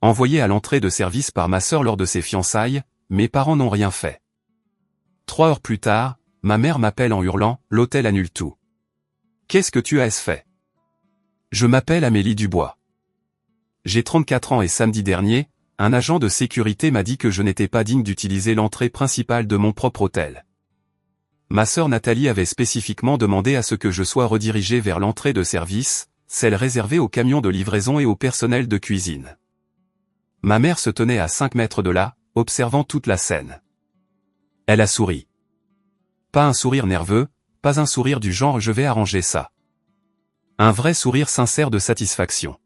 Envoyé à l'entrée de service par ma sœur lors de ses fiançailles, mes parents n'ont rien fait. 3 heures plus tard, ma mère m'appelle en hurlant, l'hôtel annule tout. Qu'est-ce que tu as fait? Je m'appelle Amélie Dubois. J'ai 34 ans et samedi dernier, un agent de sécurité m'a dit que je n'étais pas digne d'utiliser l'entrée principale de mon propre hôtel. Ma sœur Nathalie avait spécifiquement demandé à ce que je sois redirigé vers l'entrée de service, celle réservée aux camions de livraison et au personnel de cuisine. Ma mère se tenait à 5 mètres de là, observant toute la scène. Elle a souri. Pas un sourire nerveux, pas un sourire du genre « je vais arranger ça ». Un vrai sourire sincère de satisfaction.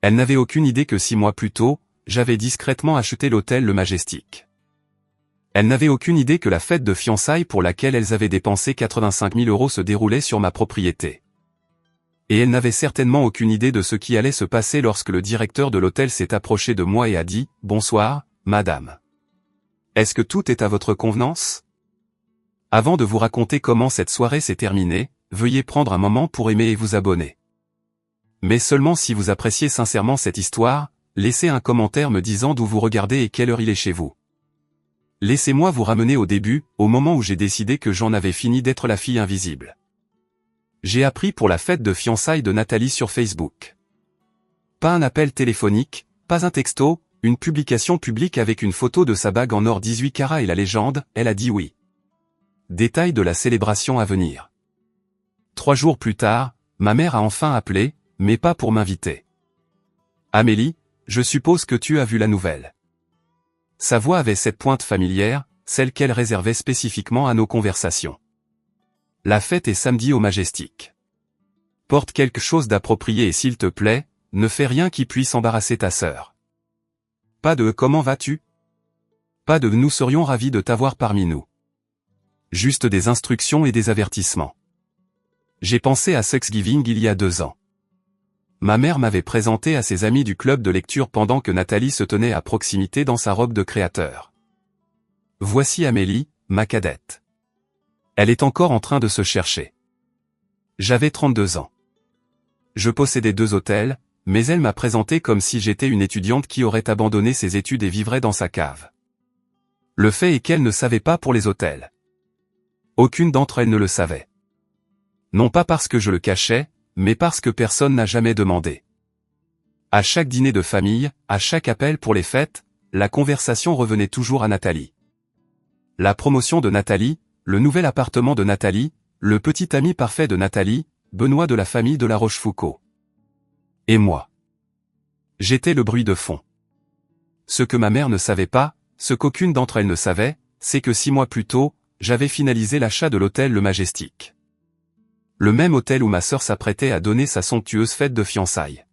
Elle n'avait aucune idée que 6 mois plus tôt, j'avais discrètement acheté l'hôtel Le Majestic. Elle n'avait aucune idée que la fête de fiançailles pour laquelle elles avaient dépensé 85 000 € se déroulait sur ma propriété. Et elle n'avait certainement aucune idée de ce qui allait se passer lorsque le directeur de l'hôtel s'est approché de moi et a dit « Bonsoir, madame. Est-ce que tout est à votre convenance ? Avant de vous raconter comment cette soirée s'est terminée, veuillez prendre un moment pour aimer et vous abonner. Mais seulement si vous appréciez sincèrement cette histoire, laissez un commentaire me disant d'où vous regardez et quelle heure il est chez vous. Laissez-moi vous ramener au début, au moment où j'ai décidé que j'en avais fini d'être la fille invisible. J'ai appris pour la fête de fiançailles de Nathalie sur Facebook. Pas un appel téléphonique, pas un texto, une publication publique avec une photo de sa bague en or 18 carats et la légende, elle a dit oui. Détail de la célébration à venir. 3 jours plus tard, ma mère a enfin appelé, mais pas pour m'inviter. Amélie, je suppose que tu as vu la nouvelle. Sa voix avait cette pointe familière, celle qu'elle réservait spécifiquement à nos conversations. La fête est samedi au Majestic. Porte quelque chose d'approprié et s'il te plaît, ne fais rien qui puisse embarrasser ta sœur. Pas de « comment vas-tu » ? Pas de « nous serions ravis de t'avoir parmi nous ». Juste des instructions et des avertissements. J'ai pensé à Thanksgiving il y a 2 ans. Ma mère m'avait présenté à ses amis du club de lecture pendant que Nathalie se tenait à proximité dans sa robe de créateur. Voici Amélie, ma cadette. Elle est encore en train de se chercher. J'avais 32 ans. Je possédais 2 hôtels, mais elle m'a présenté comme si j'étais une étudiante qui aurait abandonné ses études et vivrait dans sa cave. Le fait est qu'elle ne savait pas pour les hôtels. Aucune d'entre elles ne le savait. Non pas parce que je le cachais, mais parce que personne n'a jamais demandé. À chaque dîner de famille, à chaque appel pour les fêtes, la conversation revenait toujours à Nathalie. La promotion de Nathalie, le nouvel appartement de Nathalie, le petit ami parfait de Nathalie, Benoît de la famille de La Rochefoucauld. Et moi. J'étais le bruit de fond. Ce que ma mère ne savait pas, ce qu'aucune d'entre elles ne savait, c'est que 6 mois plus tôt, j'avais finalisé l'achat de l'hôtel Le Majestic. Le même hôtel où ma sœur s'apprêtait à donner sa somptueuse fête de fiançailles.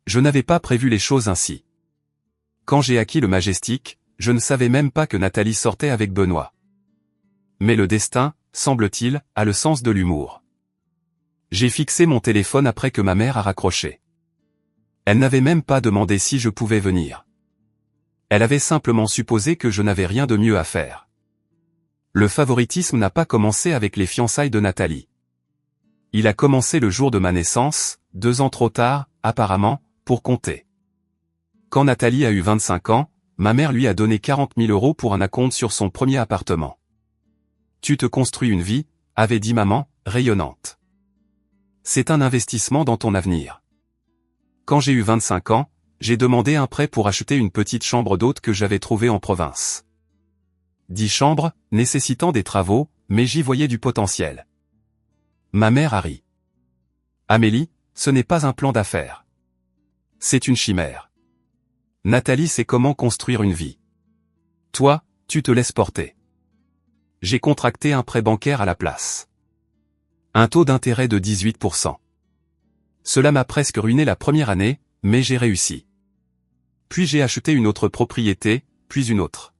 Je n'avais pas prévu les choses ainsi. Quand j'ai acquis le Majestic, je ne savais même pas que Nathalie sortait avec Benoît. Mais le destin, semble-t-il, a le sens de l'humour. J'ai fixé mon téléphone après que ma mère a raccroché. Elle n'avait même pas demandé si je pouvais venir. Elle avait simplement supposé que je n'avais rien de mieux à faire. Le favoritisme n'a pas commencé avec les fiançailles de Nathalie. Il a commencé le jour de ma naissance, 2 ans trop tard, apparemment, pour compter. Quand Nathalie a eu 25 ans, ma mère lui a donné 40 000 € pour un acompte sur son premier appartement. Tu te construis une vie, avait dit maman, rayonnante. C'est un investissement dans ton avenir. Quand j'ai eu 25 ans, j'ai demandé un prêt pour acheter une petite chambre d'hôte que j'avais trouvée en province. 10 chambres, nécessitant des travaux, mais j'y voyais du potentiel. Ma mère a ri. Amélie, ce n'est pas un plan d'affaires. C'est une chimère. Nathalie sait comment construire une vie. Toi, tu te laisses porter. J'ai contracté un prêt bancaire à la place. Un taux d'intérêt de 18%. Cela m'a presque ruiné la première année, mais j'ai réussi. Puis j'ai acheté une autre propriété, puis une autre.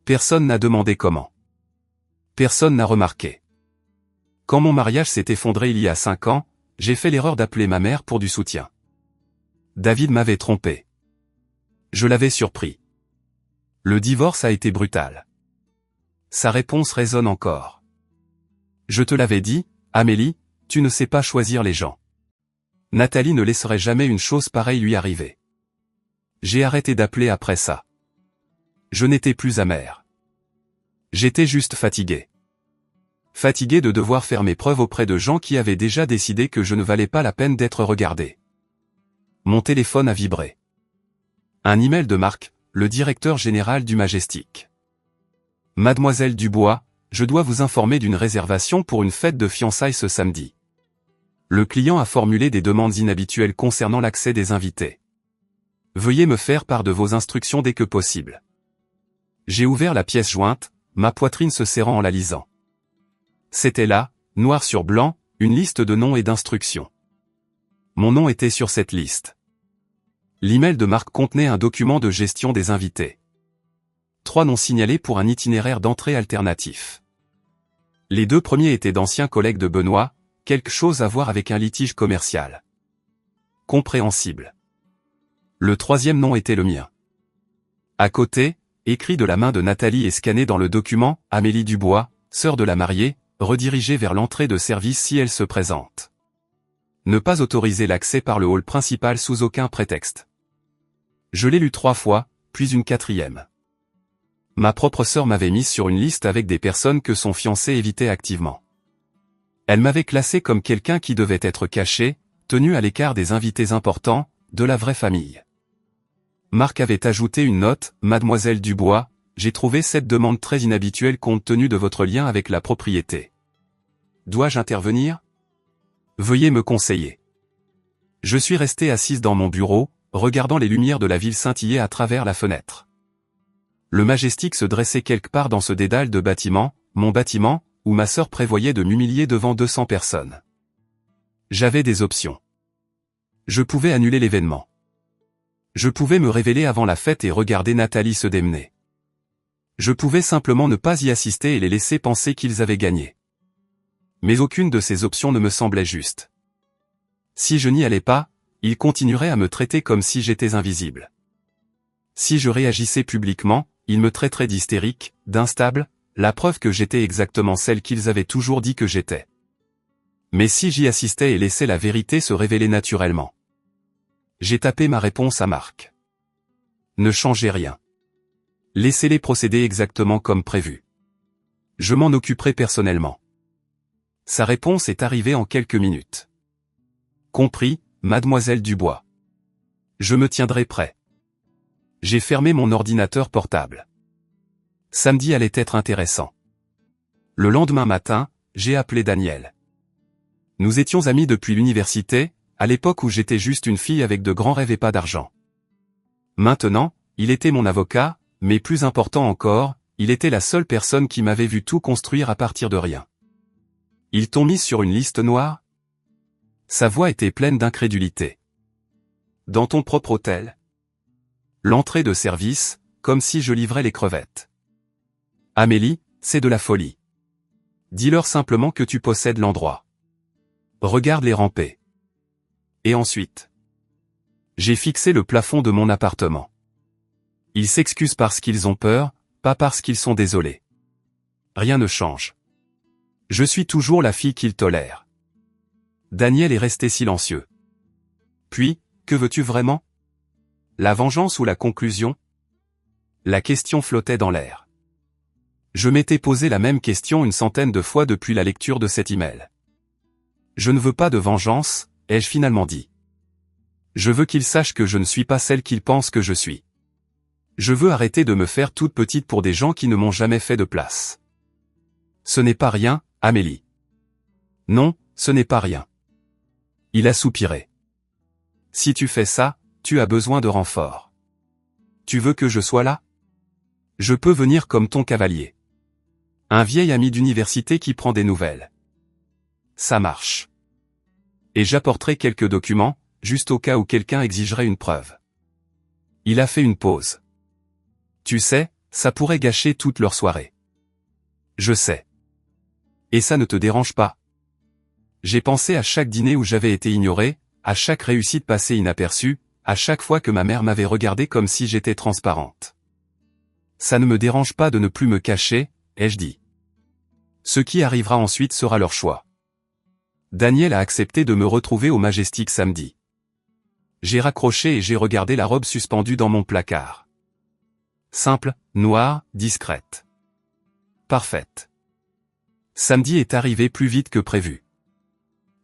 Personne n'a demandé comment. Personne n'a remarqué. Quand mon mariage s'est effondré il y a 5 ans, j'ai fait l'erreur d'appeler ma mère pour du soutien. David m'avait trompé. Je l'avais surpris. Le divorce a été brutal. Sa réponse résonne encore. Je te l'avais dit, Amélie, tu ne sais pas choisir les gens. Nathalie ne laisserait jamais une chose pareille lui arriver. J'ai arrêté d'appeler après ça. Je n'étais plus amer. J'étais juste fatigué. Fatigué de devoir faire mes preuves auprès de gens qui avaient déjà décidé que je ne valais pas la peine d'être regardé. Mon téléphone a vibré. Un email de Marc, le directeur général du Majestic. Mademoiselle Dubois, je dois vous informer d'une réservation pour une fête de fiançailles ce samedi. Le client a formulé des demandes inhabituelles concernant l'accès des invités. Veuillez me faire part de vos instructions dès que possible. J'ai ouvert la pièce jointe, ma poitrine se serrant en la lisant. C'était là, noir sur blanc, une liste de noms et d'instructions. Mon nom était sur cette liste. L'email de Marc contenait un document de gestion des invités. 3 noms signalés pour un itinéraire d'entrée alternatif. Les 2 premiers étaient d'anciens collègues de Benoît, quelque chose à voir avec un litige commercial. Compréhensible. Le 3e nom était le mien. À côté, écrit de la main de Nathalie et scanné dans le document, Amélie Dubois, sœur de la mariée, redirigée vers l'entrée de service si elle se présente. Ne pas autoriser l'accès par le hall principal sous aucun prétexte. Je l'ai lu 3 fois, puis une 4e. Ma propre sœur m'avait mise sur une liste avec des personnes que son fiancé évitait activement. Elle m'avait classé comme quelqu'un qui devait être caché, tenu à l'écart des invités importants, de la vraie famille. Marc avait ajouté une note, Mademoiselle Dubois, j'ai trouvé cette demande très inhabituelle compte tenu de votre lien avec la propriété. Dois-je intervenir? Veuillez me conseiller. Je suis resté assise dans mon bureau, regardant les lumières de la ville scintiller à travers la fenêtre. Le Majestic se dressait quelque part dans ce dédale de bâtiments, mon bâtiment, où ma sœur prévoyait de m'humilier devant 200 personnes. J'avais des options. Je pouvais annuler l'événement. Je pouvais me révéler avant la fête et regarder Nathalie se démener. Je pouvais simplement ne pas y assister et les laisser penser qu'ils avaient gagné. Mais aucune de ces options ne me semblait juste. Si je n'y allais pas, ils continueraient à me traiter comme si j'étais invisible. Si je réagissais publiquement, ils me traiteraient d'hystérique, d'instable, la preuve que j'étais exactement celle qu'ils avaient toujours dit que j'étais. Mais si j'y assistais et laissais la vérité se révéler naturellement. J'ai tapé ma réponse à Marc. Ne changez rien. Laissez-les procéder exactement comme prévu. Je m'en occuperai personnellement. Sa réponse est arrivée en quelques minutes. Compris, Mademoiselle Dubois. Je me tiendrai prêt. J'ai fermé mon ordinateur portable. Samedi allait être intéressant. Le lendemain matin, j'ai appelé Daniel. Nous étions amis depuis l'université, à l'époque où j'étais juste une fille avec de grands rêves et pas d'argent. Maintenant, il était mon avocat, mais plus important encore, il était la seule personne qui m'avait vu tout construire à partir de rien. Ils t'ont mis sur une liste noire? Sa voix était pleine d'incrédulité. Dans ton propre hôtel? L'entrée de service, comme si je livrais les crevettes. Amélie, c'est de la folie. Dis-leur simplement que tu possèdes l'endroit. Regarde-les ramper. Et ensuite? J'ai fixé le plafond de mon appartement. Ils s'excusent parce qu'ils ont peur, pas parce qu'ils sont désolés. Rien ne change. Je suis toujours la fille qu'ils tolèrent. Daniel est resté silencieux. Puis, que veux-tu vraiment? La vengeance ou la conclusion? La question flottait dans l'air. Je m'étais posé la même question une centaine de fois depuis la lecture de cet email. Je ne veux pas de vengeance, ai-je finalement dit. Je veux qu'ils sachent que je ne suis pas celle qu'ils pensent que je suis. Je veux arrêter de me faire toute petite pour des gens qui ne m'ont jamais fait de place. Ce n'est pas rien, Amélie. Non, ce n'est pas rien. Il a soupiré. Si tu fais ça, tu as besoin de renfort. Tu veux que je sois là? Je peux venir comme ton cavalier. Un vieil ami d'université qui prend des nouvelles. Ça marche. Et j'apporterai quelques documents, juste au cas où quelqu'un exigerait une preuve. Il a fait une pause. Tu sais, ça pourrait gâcher toute leur soirée. Je sais. Et ça ne te dérange pas? J'ai pensé à chaque dîner où j'avais été ignoré, à chaque réussite passée inaperçue, à chaque fois que ma mère m'avait regardé comme si j'étais transparente. Ça ne me dérange pas de ne plus me cacher, ai-je dit. Ce qui arrivera ensuite sera leur choix. Daniel a accepté de me retrouver au Majestic samedi. J'ai raccroché et j'ai regardé la robe suspendue dans mon placard. Simple, noire, discrète. Parfaite. Samedi est arrivé plus vite que prévu.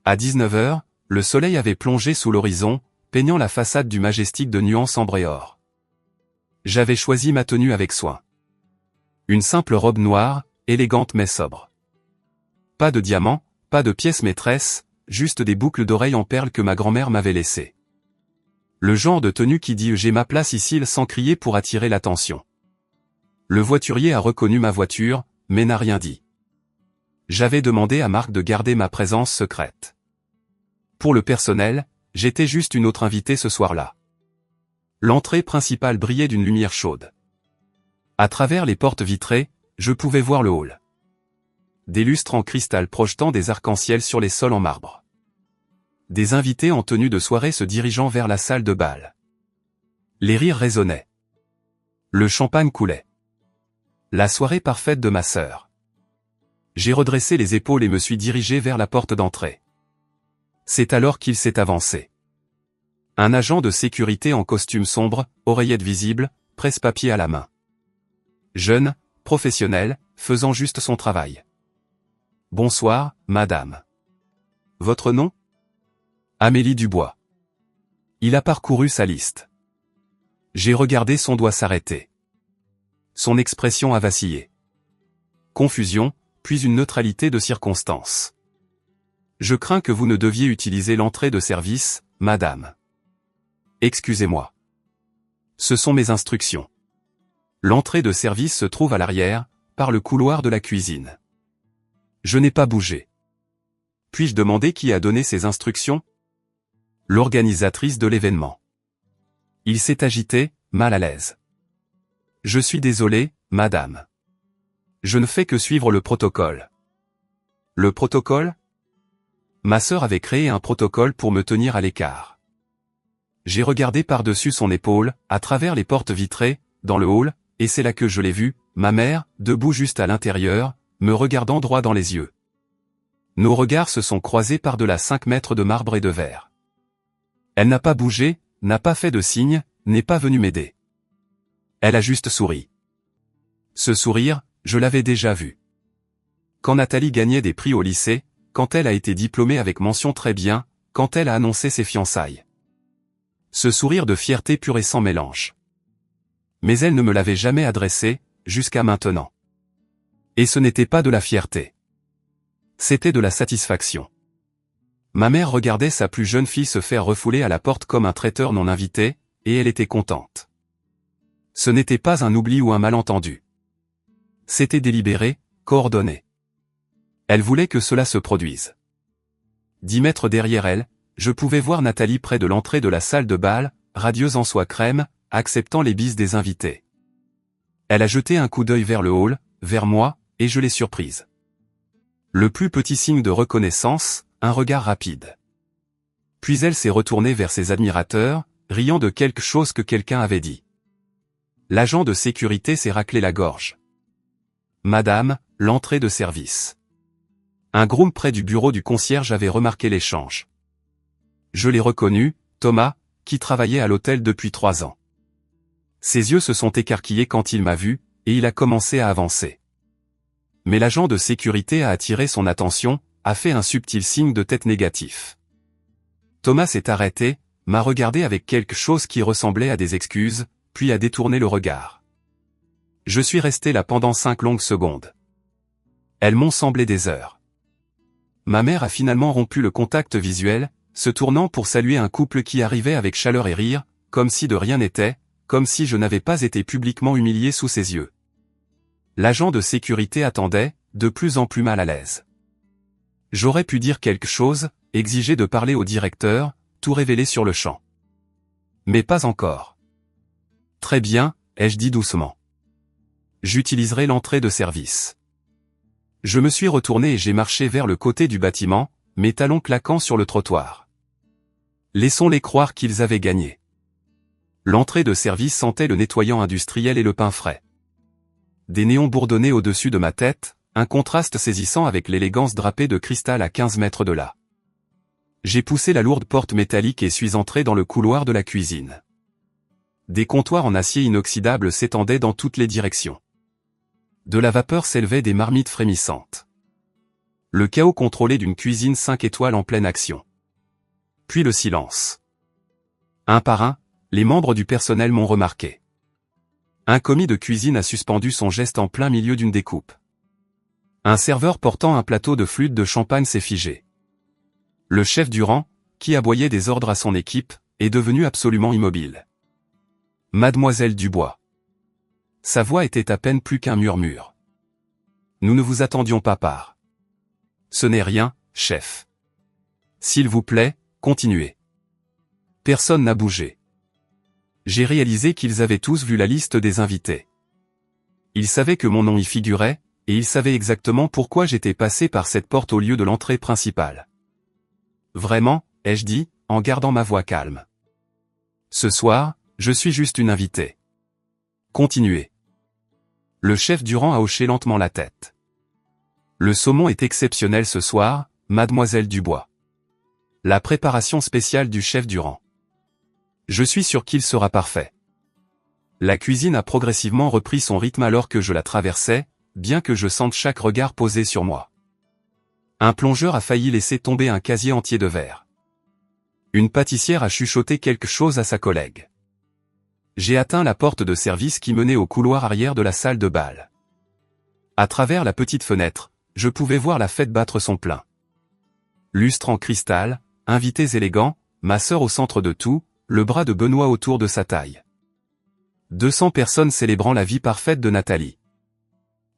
À 19h, le soleil avait plongé sous l'horizon, peignant la façade du Majestic de nuances ambre et or. J'avais choisi ma tenue avec soin. Une simple robe noire, élégante mais sobre. Pas de diamants, pas de pièces maîtresses, juste des boucles d'oreilles en perles que ma grand-mère m'avait laissées. Le genre de tenue qui dit « j'ai ma place ici » sans crier pour attirer l'attention. Le voiturier a reconnu ma voiture, mais n'a rien dit. J'avais demandé à Marc de garder ma présence secrète. Pour le personnel, j'étais juste une autre invitée ce soir-là. L'entrée principale brillait d'une lumière chaude. À travers les portes vitrées, je pouvais voir le hall. Des lustres en cristal projetant des arcs-en-ciel sur les sols en marbre. Des invités en tenue de soirée se dirigeant vers la salle de bal. Les rires résonnaient. Le champagne coulait. La soirée parfaite de ma sœur. J'ai redressé les épaules et me suis dirigé vers la porte d'entrée. C'est alors qu'il s'est avancé. Un agent de sécurité en costume sombre, oreillette visible, presse-papier à la main. Jeune, professionnel, faisant juste son travail. « Bonsoir, madame. Votre nom ? » Amélie Dubois. Il a parcouru sa liste. J'ai regardé son doigt s'arrêter. Son expression a vacillé. Confusion, puis une neutralité de circonstance. Je crains que vous ne deviez utiliser l'entrée de service, madame. Excusez-moi. Ce sont mes instructions. L'entrée de service se trouve à l'arrière, par le couloir de la cuisine. Je n'ai pas bougé. Puis-je demander qui a donné ces instructions ? L'organisatrice de l'événement. Il s'est agité, mal à l'aise. Je suis désolé, madame. Je ne fais que suivre le protocole. Le protocole ? Ma sœur avait créé un protocole pour me tenir à l'écart. J'ai regardé par-dessus son épaule, à travers les portes vitrées, dans le hall, et c'est là que je l'ai vue, ma mère, debout juste à l'intérieur, me regardant droit dans les yeux. Nos regards se sont croisés par-delà 5 mètres de marbre et de verre. Elle n'a pas bougé, n'a pas fait de signe, n'est pas venue m'aider. Elle a juste souri. Ce sourire, je l'avais déjà vu. Quand Nathalie gagnait des prix au lycée, quand elle a été diplômée avec mention très bien, quand elle a annoncé ses fiançailles. Ce sourire de fierté pure et sans mélange. Mais elle ne me l'avait jamais adressé, jusqu'à maintenant. Et ce n'était pas de la fierté. C'était de la satisfaction. Ma mère regardait sa plus jeune fille se faire refouler à la porte comme un traiteur non invité, et elle était contente. Ce n'était pas un oubli ou un malentendu. C'était délibéré, coordonné. Elle voulait que cela se produise. 10 mètres derrière elle, je pouvais voir Nathalie près de l'entrée de la salle de bal, radieuse en soie crème, acceptant les bises des invités. Elle a jeté un coup d'œil vers le hall, vers moi, et je l'ai surprise. Le plus petit signe de reconnaissance, un regard rapide. Puis elle s'est retournée vers ses admirateurs, riant de quelque chose que quelqu'un avait dit. L'agent de sécurité s'est raclé la gorge. Madame, l'entrée de service. Un groom près du bureau du concierge avait remarqué l'échange. Je l'ai reconnu, Thomas, qui travaillait à l'hôtel depuis 3 ans. Ses yeux se sont écarquillés quand il m'a vu, et il a commencé à avancer. Mais l'agent de sécurité a attiré son attention, a fait un subtil signe de tête négatif. Thomas s'est arrêté, m'a regardé avec quelque chose qui ressemblait à des excuses, puis a détourné le regard. Je suis resté là pendant 5 longues secondes. Elles m'ont semblé des heures. Ma mère a finalement rompu le contact visuel, se tournant pour saluer un couple qui arrivait avec chaleur et rire, comme si de rien n'était, comme si je n'avais pas été publiquement humilié sous ses yeux. L'agent de sécurité attendait, de plus en plus mal à l'aise. J'aurais pu dire quelque chose, exiger de parler au directeur, tout révéler sur le champ. Mais pas encore. Très bien, ai-je dit doucement. J'utiliserai l'entrée de service. Je me suis retourné et j'ai marché vers le côté du bâtiment, mes talons claquant sur le trottoir. Laissons-les croire qu'ils avaient gagné. L'entrée de service sentait le nettoyant industriel et le pain frais. Des néons bourdonnaient au-dessus de ma tête, un contraste saisissant avec l'élégance drapée de cristal à 15 mètres de là. J'ai poussé la lourde porte métallique et suis entré dans le couloir de la cuisine. Des comptoirs en acier inoxydable s'étendaient dans toutes les directions. De la vapeur s'élevaient des marmites frémissantes. Le chaos contrôlé d'une cuisine 5 étoiles en pleine action. Puis le silence. Un par un, les membres du personnel m'ont remarqué. Un commis de cuisine a suspendu son geste en plein milieu d'une découpe. Un serveur portant un plateau de flûte de champagne s'est figé. Le chef du rang, qui aboyait des ordres à son équipe, est devenu absolument immobile. Mademoiselle Dubois. Sa voix était à peine plus qu'un murmure. Nous ne vous attendions pas par. Ce n'est rien, chef. S'il vous plaît, continuez. Personne n'a bougé. J'ai réalisé qu'ils avaient tous vu la liste des invités. Ils savaient que mon nom y figurait, et ils savaient exactement pourquoi j'étais passé par cette porte au lieu de l'entrée principale. Vraiment, ai-je dit, en gardant ma voix calme. Ce soir, je suis juste une invitée. Continuez. Le chef du rang a hoché lentement la tête. Le saumon est exceptionnel ce soir, mademoiselle Dubois. La préparation spéciale du chef du rang. Je suis sûr qu'il sera parfait. La cuisine a progressivement repris son rythme alors que je la traversais, bien que je sente chaque regard posé sur moi. Un plongeur a failli laisser tomber un casier entier de verre. Une pâtissière a chuchoté quelque chose à sa collègue. J'ai atteint la porte de service qui menait au couloir arrière de la salle de bal. À travers la petite fenêtre, je pouvais voir la fête battre son plein. Lustre en cristal, invités élégants, ma sœur au centre de tout, le bras de Benoît autour de sa taille. 200 personnes célébrant la vie parfaite de Nathalie.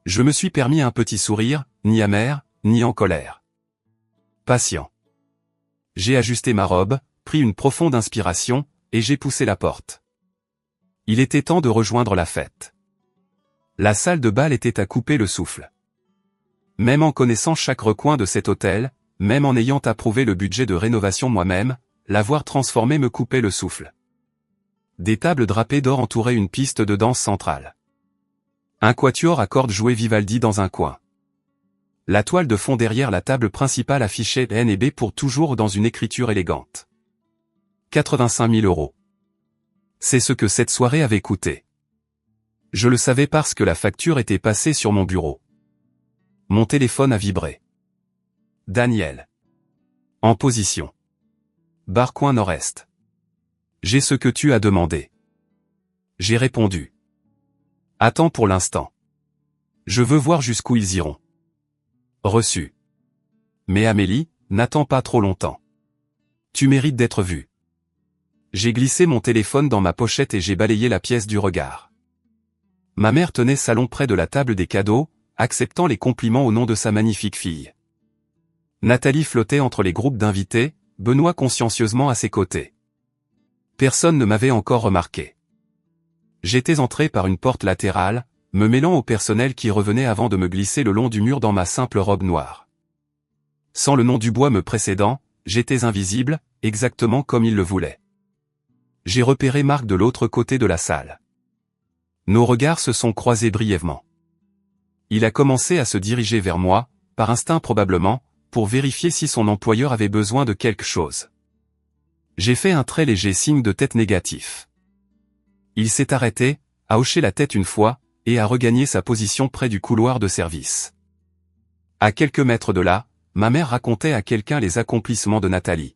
Je me suis permis un petit sourire, ni amer, ni en colère. Patient. J'ai ajusté ma robe, pris une profonde inspiration, et j'ai poussé la porte. Il était temps de rejoindre la fête. La salle de bal était à couper le souffle. Même en connaissant chaque recoin de cet hôtel, même en ayant approuvé le budget de rénovation moi-même, l'avoir transformé me coupait le souffle. Des tables drapées d'or entouraient une piste de danse centrale. Un quatuor à cordes jouait Vivaldi dans un coin. La toile de fond derrière la table principale affichait N et B pour toujours dans une écriture élégante. 85 000 €. C'est ce que cette soirée avait coûté. Je le savais parce que la facture était passée sur mon bureau. Mon téléphone a vibré. Daniel. En position. Bar coin nord-est. J'ai ce que tu as demandé. J'ai répondu. Attends pour l'instant. Je veux voir jusqu'où ils iront. Reçu. Mais Amélie, n'attends pas trop longtemps. Tu mérites d'être vue. J'ai glissé mon téléphone dans ma pochette et j'ai balayé la pièce du regard. Ma mère tenait salon près de la table des cadeaux, acceptant les compliments au nom de sa magnifique fille. Nathalie flottait entre les groupes d'invités, Benoît consciencieusement à ses côtés. Personne ne m'avait encore remarqué. J'étais entré par une porte latérale, me mêlant au personnel qui revenait avant de me glisser le long du mur dans ma simple robe noire. Sans le nom Dubois me précédant, j'étais invisible, exactement comme il le voulait. J'ai repéré Marc de l'autre côté de la salle. Nos regards se sont croisés brièvement. Il a commencé à se diriger vers moi, par instinct probablement, pour vérifier si son employeur avait besoin de quelque chose. J'ai fait un très léger signe de tête négatif. Il s'est arrêté, a hoché la tête une fois, et a regagné sa position près du couloir de service. À quelques mètres de là, ma mère racontait à quelqu'un les accomplissements de Nathalie.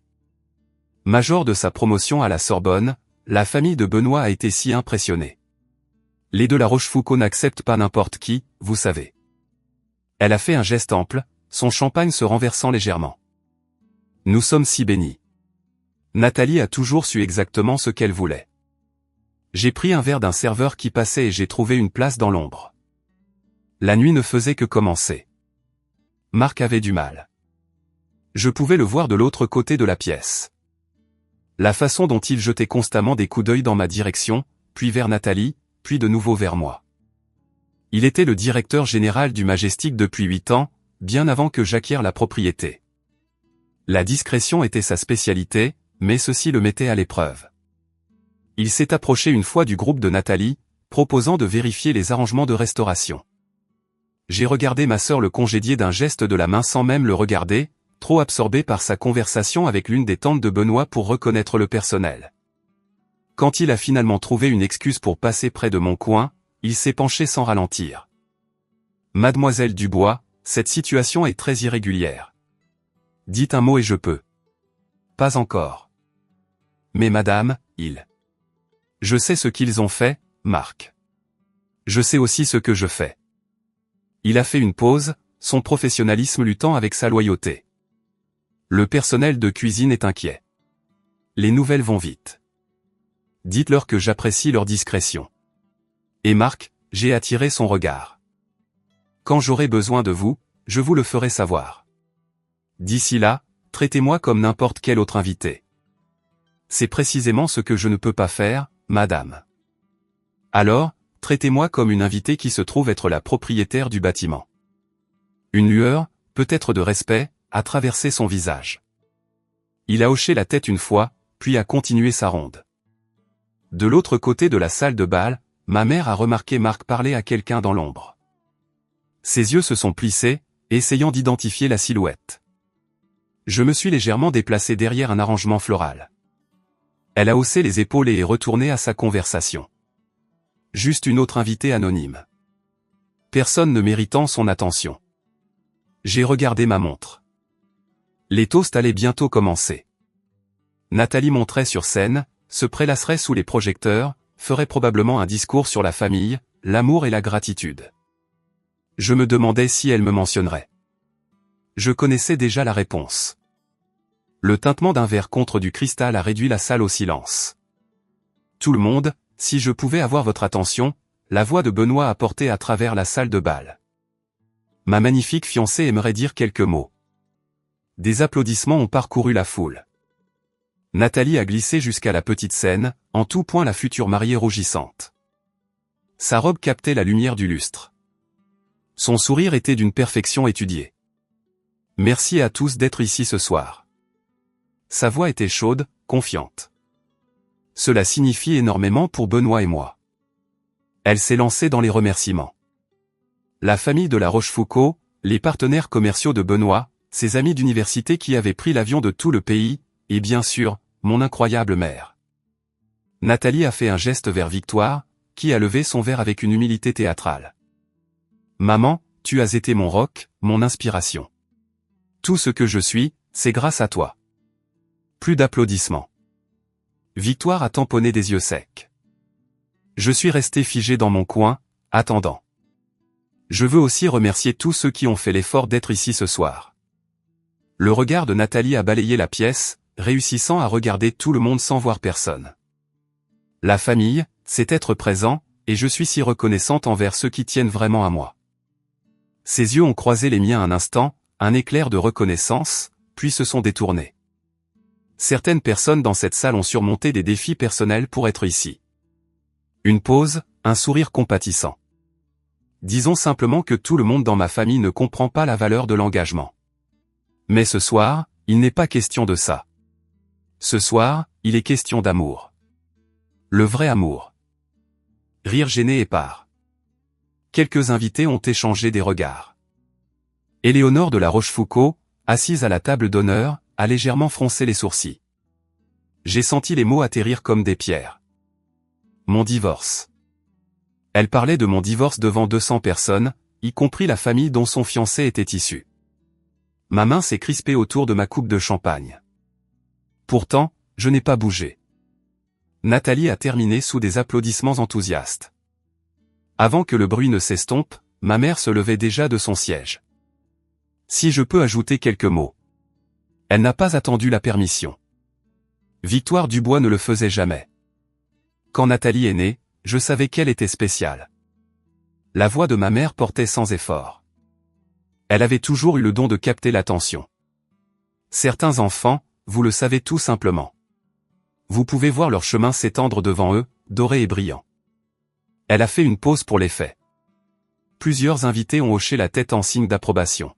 Major de sa promotion à la Sorbonne, la famille de Benoît a été si impressionnée. Les de la Rochefoucauld n'acceptent pas n'importe qui, vous savez. Elle a fait un geste ample, son champagne se renversant légèrement. Nous sommes si bénis. Nathalie a toujours su exactement ce qu'elle voulait. J'ai pris un verre d'un serveur qui passait et j'ai trouvé une place dans l'ombre. La nuit ne faisait que commencer. Marc avait du mal. Je pouvais le voir de l'autre côté de la pièce. La façon dont il jetait constamment des coups d'œil dans ma direction, puis vers Nathalie, puis de nouveau vers moi. Il était le directeur général du Majestic depuis 8 ans, bien avant que j'acquière la propriété. La discrétion était sa spécialité, mais ceci le mettait à l'épreuve. Il s'est approché une fois du groupe de Nathalie, proposant de vérifier les arrangements de restauration. J'ai regardé ma sœur le congédier d'un geste de la main sans même le regarder, trop absorbé par sa conversation avec l'une des tantes de Benoît pour reconnaître le personnel. Quand il a finalement trouvé une excuse pour passer près de mon coin, il s'est penché sans ralentir. Mademoiselle Dubois, cette situation est très irrégulière. Dites un mot et je peux. Pas encore. Mais madame, Je sais ce qu'ils ont fait, Marc. Je sais aussi ce que je fais. Il a fait une pause, son professionnalisme luttant avec sa loyauté. Le personnel de cuisine est inquiet. Les nouvelles vont vite. Dites-leur que j'apprécie leur discrétion. Et Marc, j'ai attiré son regard. Quand j'aurai besoin de vous, je vous le ferai savoir. D'ici là, traitez-moi comme n'importe quel autre invité. C'est précisément ce que je ne peux pas faire, madame. Alors, traitez-moi comme une invitée qui se trouve être la propriétaire du bâtiment. Une lueur, peut-être de respect, a traversé son visage. Il a hoché la tête une fois, puis a continué sa ronde. De l'autre côté de la salle de bal, ma mère a remarqué Marc parler à quelqu'un dans l'ombre. Ses yeux se sont plissés, essayant d'identifier la silhouette. Je me suis légèrement déplacé derrière un arrangement floral. Elle a haussé les épaules et est retournée à sa conversation. Juste une autre invitée anonyme. Personne ne méritant son attention. J'ai regardé ma montre. Les toasts allaient bientôt commencer. Nathalie monterait sur scène, se prélasserait sous les projecteurs, ferait probablement un discours sur la famille, l'amour et la gratitude. Je me demandais si elle me mentionnerait. Je connaissais déjà la réponse. Le tintement d'un verre contre du cristal a réduit la salle au silence. Tout le monde, si je pouvais avoir votre attention, la voix de Benoît a porté à travers la salle de bal. Ma magnifique fiancée aimerait dire quelques mots. Des applaudissements ont parcouru la foule. Nathalie a glissé jusqu'à la petite scène, en tout point la future mariée rougissante. Sa robe captait la lumière du lustre. Son sourire était d'une perfection étudiée. Merci à tous d'être ici ce soir. Sa voix était chaude, confiante. Cela signifie énormément pour Benoît et moi. Elle s'est lancée dans les remerciements. La famille de La Rochefoucauld, les partenaires commerciaux de Benoît, ses amis d'université qui avaient pris l'avion de tout le pays, et bien sûr, mon incroyable mère. Nathalie a fait un geste vers Victoire, qui a levé son verre avec une humilité théâtrale. Maman, tu as été mon roc, mon inspiration. Tout ce que je suis, c'est grâce à toi. Plus d'applaudissements. Victoire a tamponné des yeux secs. Je suis resté figé dans mon coin, attendant. Je veux aussi remercier tous ceux qui ont fait l'effort d'être ici ce soir. Le regard de Nathalie a balayé la pièce, réussissant à regarder tout le monde sans voir personne. La famille, c'est être présent, et je suis si reconnaissante envers ceux qui tiennent vraiment à moi. Ses yeux ont croisé les miens un instant, un éclair de reconnaissance, puis se sont détournés. Certaines personnes dans cette salle ont surmonté des défis personnels pour être ici. Une pause, un sourire compatissant. Disons simplement que tout le monde dans ma famille ne comprend pas la valeur de l'engagement. Mais ce soir, il n'est pas question de ça. Ce soir, il est question d'amour. Le vrai amour. Rire gêné et part. Quelques invités ont échangé des regards. Éléonore de La Rochefoucauld, assise à la table d'honneur, a légèrement froncé les sourcils. J'ai senti les mots atterrir comme des pierres. Mon divorce. Elle parlait de mon divorce devant 200 personnes, y compris la famille dont son fiancé était issu. Ma main s'est crispée autour de ma coupe de champagne. Pourtant, je n'ai pas bougé. Nathalie a terminé sous des applaudissements enthousiastes. Avant que le bruit ne s'estompe, ma mère se levait déjà de son siège. Si je peux ajouter quelques mots. Elle n'a pas attendu la permission. Victoire Dubois ne le faisait jamais. Quand Nathalie est née, je savais qu'elle était spéciale. La voix de ma mère portait sans effort. Elle avait toujours eu le don de capter l'attention. Certains enfants, vous le savez tout simplement. Vous pouvez voir leur chemin s'étendre devant eux, doré et brillant. Elle a fait une pause pour l'effet. Plusieurs invités ont hoché la tête en signe d'approbation.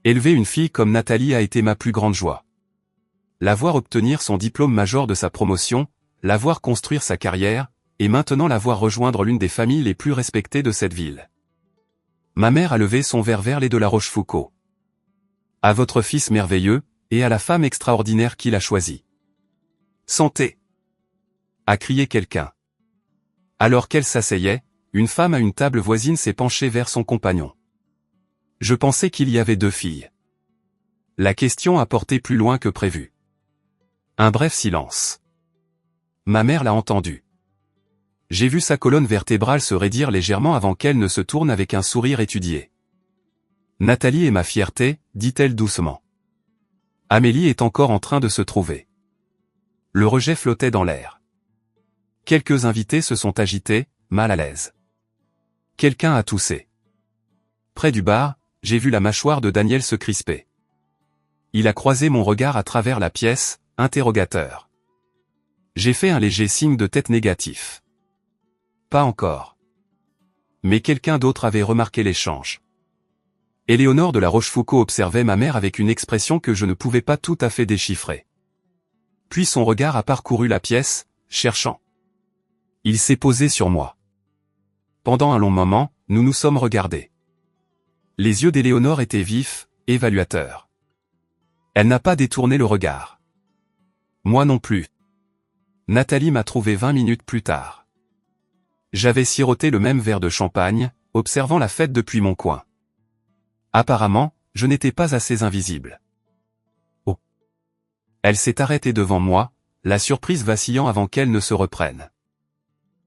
Élever une fille comme Nathalie a été ma plus grande joie. La voir obtenir son diplôme major de sa promotion, la voir construire sa carrière, et maintenant la voir rejoindre l'une des familles les plus respectées de cette ville. Ma mère a levé son verre vers les de La Rochefoucauld. À votre fils merveilleux, et à la femme extraordinaire qu'il a choisie. Santé! A crié quelqu'un. Alors qu'elle s'asseyait, une femme à une table voisine s'est penchée vers son compagnon. Je pensais qu'il y avait 2 filles. La question a porté plus loin que prévu. Un bref silence. Ma mère l'a entendu. J'ai vu sa colonne vertébrale se raidir légèrement avant qu'elle ne se tourne avec un sourire étudié. Nathalie est ma fierté, dit-elle doucement. Amélie est encore en train de se trouver. Le rejet flottait dans l'air. Quelques invités se sont agités, mal à l'aise. Quelqu'un a toussé. Près du bar, j'ai vu la mâchoire de Daniel se crisper. Il a croisé mon regard à travers la pièce, interrogateur. J'ai fait un léger signe de tête négatif. Pas encore. Mais quelqu'un d'autre avait remarqué l'échange. Éléonore de la Rochefoucauld observait ma mère avec une expression que je ne pouvais pas tout à fait déchiffrer. Puis son regard a parcouru la pièce, cherchant. Il s'est posé sur moi. Pendant un long moment, nous nous sommes regardés. Les yeux d'Éléonore étaient vifs, évaluateurs. Elle n'a pas détourné le regard. Moi non plus. Nathalie m'a trouvé 20 minutes plus tard. J'avais siroté le même verre de champagne, observant la fête depuis mon coin. Apparemment, je n'étais pas assez invisible. Oh. Elle s'est arrêtée devant moi, la surprise vacillant avant qu'elle ne se reprenne.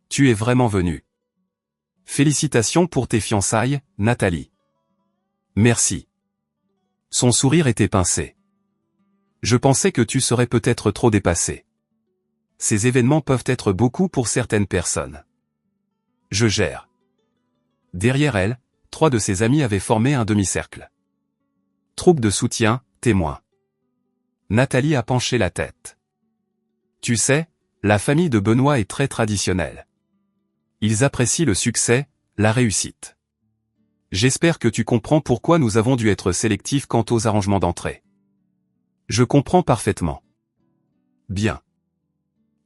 Tu es vraiment venue. Félicitations pour tes fiançailles, Nathalie. Merci. Son sourire était pincé. Je pensais que tu serais peut-être trop dépassée. Ces événements peuvent être beaucoup pour certaines personnes. Je gère. Derrière elle, 3 de ses amis avaient formé un demi-cercle. Troupe de soutien, témoins. Nathalie a penché la tête. Tu sais, la famille de Benoît est très traditionnelle. Ils apprécient le succès, la réussite. J'espère que tu comprends pourquoi nous avons dû être sélectifs quant aux arrangements d'entrée. Je comprends parfaitement. Bien.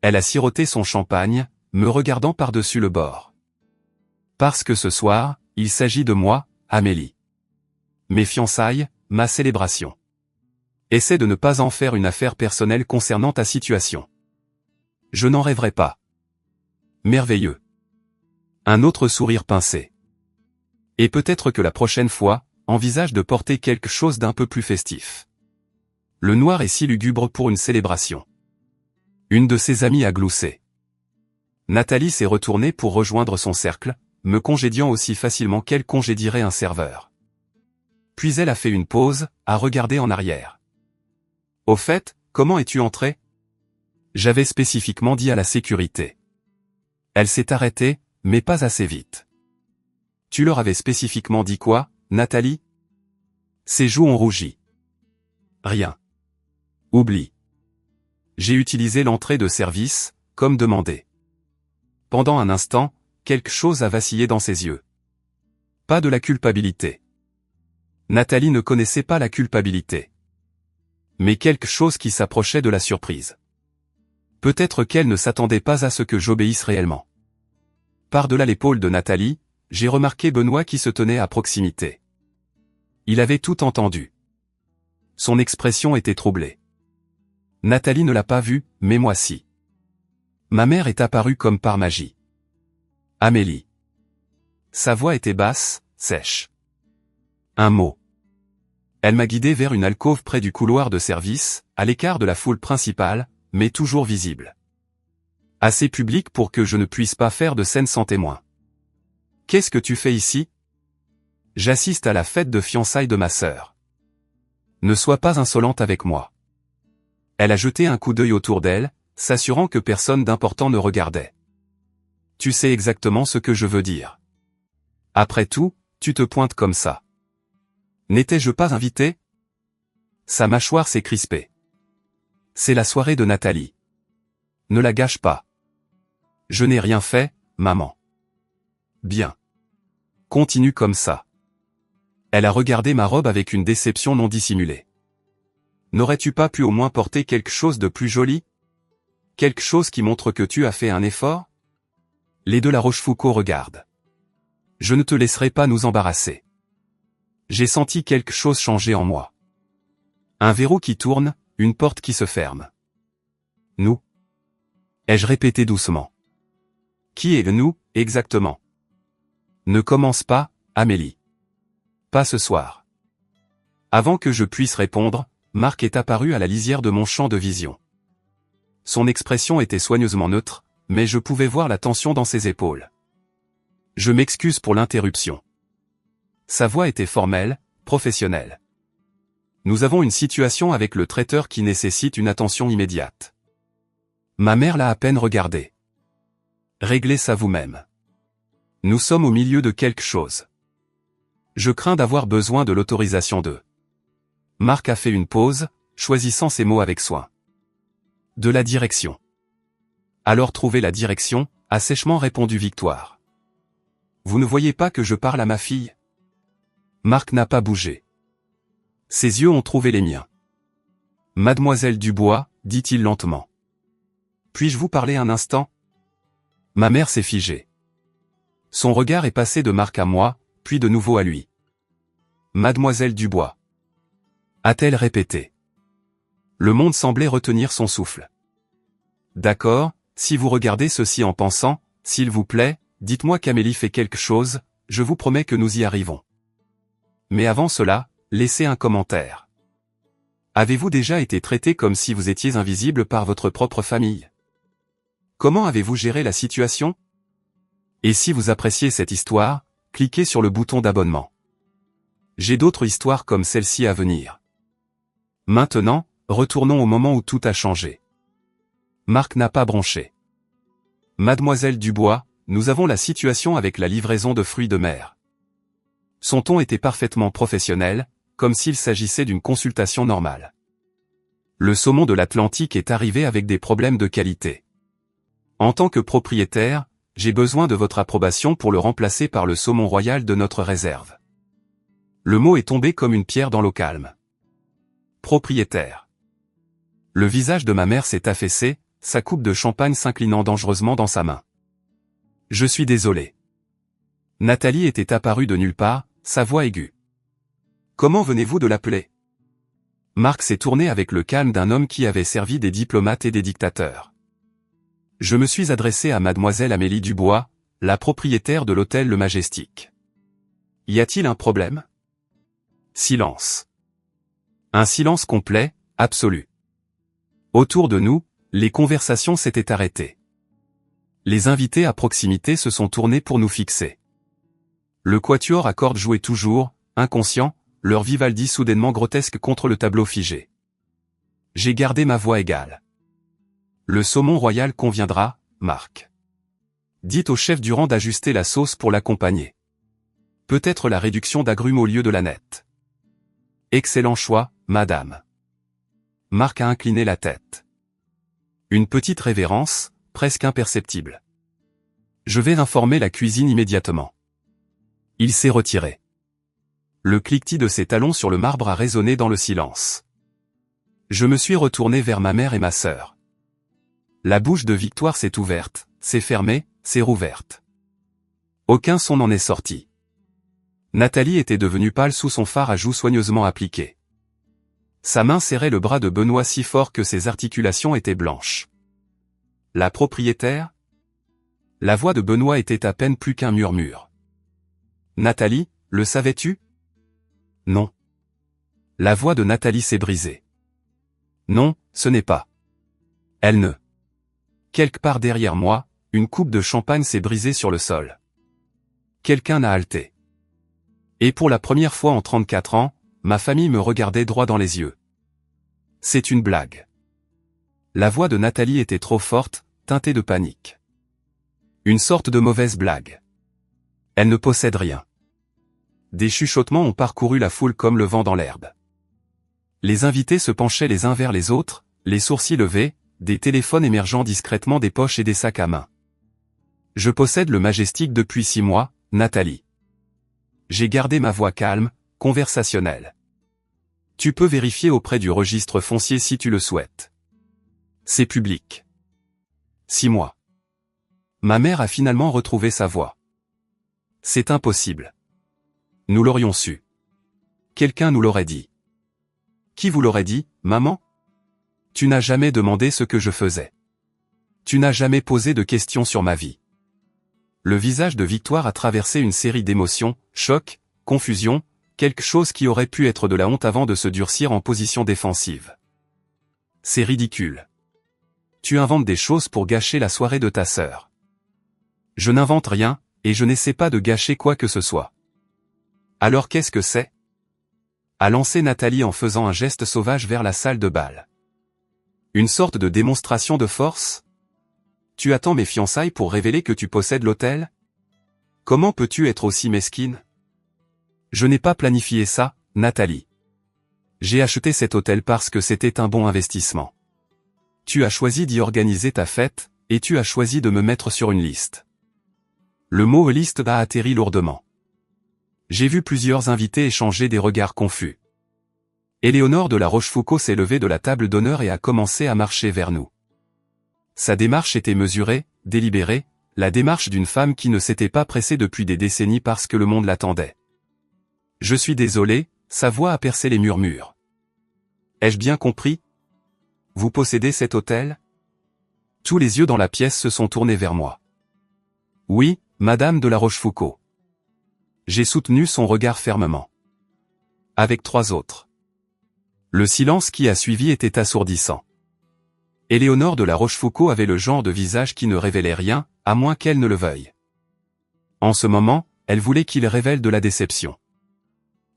Elle a siroté son champagne, me regardant par-dessus le bord. Parce que ce soir, il s'agit de moi, Amélie. Mes fiançailles, ma célébration. Essaie de ne pas en faire une affaire personnelle concernant ta situation. Je n'en rêverai pas. Merveilleux. Un autre sourire pincé. Et peut-être que la prochaine fois, envisage de porter quelque chose d'un peu plus festif. Le noir est si lugubre pour une célébration. Une de ses amies a gloussé. Nathalie s'est retournée pour rejoindre son cercle, me congédiant aussi facilement qu'elle congédierait un serveur. Puis elle a fait une pause, a regardé en arrière. Au fait, comment es-tu entrée? J'avais spécifiquement dit à la sécurité. Elle s'est arrêtée, mais pas assez vite. Tu leur avais spécifiquement dit quoi, Nathalie? Ses joues ont rougi. Rien. Oublie. J'ai utilisé l'entrée de service, comme demandé. Pendant un instant, quelque chose a vacillé dans ses yeux. Pas de la culpabilité. Nathalie ne connaissait pas la culpabilité. Mais quelque chose qui s'approchait de la surprise. Peut-être qu'elle ne s'attendait pas à ce que j'obéisse réellement. Par-delà l'épaule de Nathalie, j'ai remarqué Benoît qui se tenait à proximité. Il avait tout entendu. Son expression était troublée. Nathalie ne l'a pas vu, mais moi si. Ma mère est apparue comme par magie. Amélie. Sa voix était basse, sèche. Un mot. Elle m'a guidé vers une alcôve près du couloir de service, à l'écart de la foule principale, mais toujours visible. Assez publique pour que je ne puisse pas faire de scène sans témoin. Qu'est-ce que tu fais ici? J'assiste à la fête de fiançailles de ma sœur. Ne sois pas insolente avec moi. Elle a jeté un coup d'œil autour d'elle, s'assurant que personne d'important ne regardait. Tu sais exactement ce que je veux dire. Après tout, tu te pointes comme ça. N'étais-je pas invité? Sa mâchoire s'est crispée. C'est la soirée de Nathalie. Ne la gâche pas. Je n'ai rien fait, maman. Bien. Continue comme ça. Elle a regardé ma robe avec une déception non dissimulée. N'aurais-tu pas pu au moins porter quelque chose de plus joli? Quelque chose qui montre que tu as fait un effort? Les deux La Rochefoucauld regardent. Je ne te laisserai pas nous embarrasser. J'ai senti quelque chose changer en moi. Un verrou qui tourne, une porte qui se ferme. Nous? Ai-je répété doucement. Qui est le nous, exactement? Ne commence pas, Amélie. Pas ce soir. Avant que je puisse répondre, Marc est apparu à la lisière de mon champ de vision. Son expression était soigneusement neutre, mais je pouvais voir la tension dans ses épaules. Je m'excuse pour l'interruption. Sa voix était formelle, professionnelle. Nous avons une situation avec le traiteur qui nécessite une attention immédiate. Ma mère l'a à peine regardé. Réglez ça vous-même. Nous sommes au milieu de quelque chose. Je crains d'avoir besoin de l'autorisation de... Marc a fait une pause, choisissant ses mots avec soin. De la direction. Alors trouvez la direction, a sèchement répondu Victoire. Vous ne voyez pas que je parle à ma fille? Marc n'a pas bougé. Ses yeux ont trouvé les miens. Mademoiselle Dubois, dit-il lentement. Puis-je vous parler un instant? Ma mère s'est figée. Son regard est passé de Marc à moi, puis de nouveau à lui. Mademoiselle Dubois. A-t-elle répété. Le monde semblait retenir son souffle. D'accord, si vous regardez ceci en pensant, s'il vous plaît, dites-moi qu'Amélie fait quelque chose, je vous promets que nous y arrivons. Mais avant cela, laissez un commentaire. Avez-vous déjà été traité comme si vous étiez invisible par votre propre famille? Comment avez-vous géré la situation? Et si vous appréciez cette histoire, cliquez sur le bouton d'abonnement. J'ai d'autres histoires comme celle-ci à venir. Maintenant, retournons au moment où tout a changé. Marc n'a pas bronché. Mademoiselle Dubois, nous avons la situation avec la livraison de fruits de mer. Son ton était parfaitement professionnel, comme s'il s'agissait d'une consultation normale. Le saumon de l'Atlantique est arrivé avec des problèmes de qualité. En tant que propriétaire, j'ai besoin de votre approbation pour le remplacer par le saumon royal de notre réserve. Le mot est tombé comme une pierre dans l'eau calme. Propriétaire. Le visage de ma mère s'est affaissé, sa coupe de champagne s'inclinant dangereusement dans sa main. Je suis désolé. Nathalie était apparue de nulle part, sa voix aiguë. Comment venez-vous de l'appeler? Marc s'est tourné avec le calme d'un homme qui avait servi des diplomates et des dictateurs. Je me suis adressé à mademoiselle Amélie Dubois, la propriétaire de l'hôtel Le Majestic. Y a-t-il un problème? Silence. Un silence complet, absolu. Autour de nous, les conversations s'étaient arrêtées. Les invités à proximité se sont tournés pour nous fixer. Le quatuor à cordes jouait toujours, inconscient, leur Vivaldi soudainement grotesque contre le tableau figé. J'ai gardé ma voix égale. Le saumon royal conviendra, Marc. Dites au chef Durand d'ajuster la sauce pour l'accompagner. Peut-être la réduction d'agrumes au lieu de la nette. Excellent choix, madame. Marc a incliné la tête. Une petite révérence, presque imperceptible. Je vais informer la cuisine immédiatement. Il s'est retiré. Le cliquetis de ses talons sur le marbre a résonné dans le silence. Je me suis retourné vers ma mère et ma sœur. La bouche de Victoire s'est ouverte, s'est fermée, s'est rouverte. Aucun son n'en est sorti. Nathalie était devenue pâle sous son fard à joues soigneusement appliqué. Sa main serrait le bras de Benoît si fort que ses articulations étaient blanches. La propriétaire? La voix de Benoît était à peine plus qu'un murmure. Nathalie, le savais-tu? Non. La voix de Nathalie s'est brisée. Non, ce n'est pas. Elle ne. Quelque part derrière moi, une coupe de champagne s'est brisée sur le sol. Quelqu'un a halté. Et pour la première fois en 34 ans, ma famille me regardait droit dans les yeux. C'est une blague. La voix de Nathalie était trop forte, teintée de panique. Une sorte de mauvaise blague. Elle ne possède rien. Des chuchotements ont parcouru la foule comme le vent dans l'herbe. Les invités se penchaient les uns vers les autres, les sourcils levés, des téléphones émergeant discrètement des poches et des sacs à main. Je possède le Majestic depuis 6 mois, Nathalie. J'ai gardé ma voix calme, conversationnelle. Tu peux vérifier auprès du registre foncier si tu le souhaites. C'est public. 6 mois. Ma mère a finalement retrouvé sa voix. C'est impossible. Nous l'aurions su. Quelqu'un nous l'aurait dit. Qui vous l'aurait dit, maman? Tu n'as jamais demandé ce que je faisais. Tu n'as jamais posé de questions sur ma vie. Le visage de Victoire a traversé une série d'émotions, choc, confusion, quelque chose qui aurait pu être de la honte avant de se durcir en position défensive. C'est ridicule. Tu inventes des choses pour gâcher la soirée de ta sœur. Je n'invente rien, et je n'essaie pas de gâcher quoi que ce soit. Alors qu'est-ce que c'est? A lancé Nathalie en faisant un geste sauvage vers la salle de bal. Une sorte de démonstration de force? Tu attends mes fiançailles pour révéler que tu possèdes l'hôtel? Comment peux-tu être aussi mesquine? Je n'ai pas planifié ça, Nathalie. J'ai acheté cet hôtel parce que c'était un bon investissement. Tu as choisi d'y organiser ta fête, et tu as choisi de me mettre sur une liste. Le mot liste a atterri lourdement. J'ai vu plusieurs invités échanger des regards confus. Éléonore de La Rochefoucauld s'est levée de la table d'honneur et a commencé à marcher vers nous. Sa démarche était mesurée, délibérée, la démarche d'une femme qui ne s'était pas pressée depuis des décennies parce que le monde l'attendait. Je suis désolé, sa voix a percé les murmures. Ai-je bien compris? Vous possédez cet hôtel? Tous les yeux dans la pièce se sont tournés vers moi. Oui, Madame de La Rochefoucauld. J'ai soutenu son regard fermement. Avec 3 autres. Le silence qui a suivi était assourdissant. Éléonore de La Rochefoucauld avait le genre de visage qui ne révélait rien, à moins qu'elle ne le veuille. En ce moment, elle voulait qu'il révèle de la déception.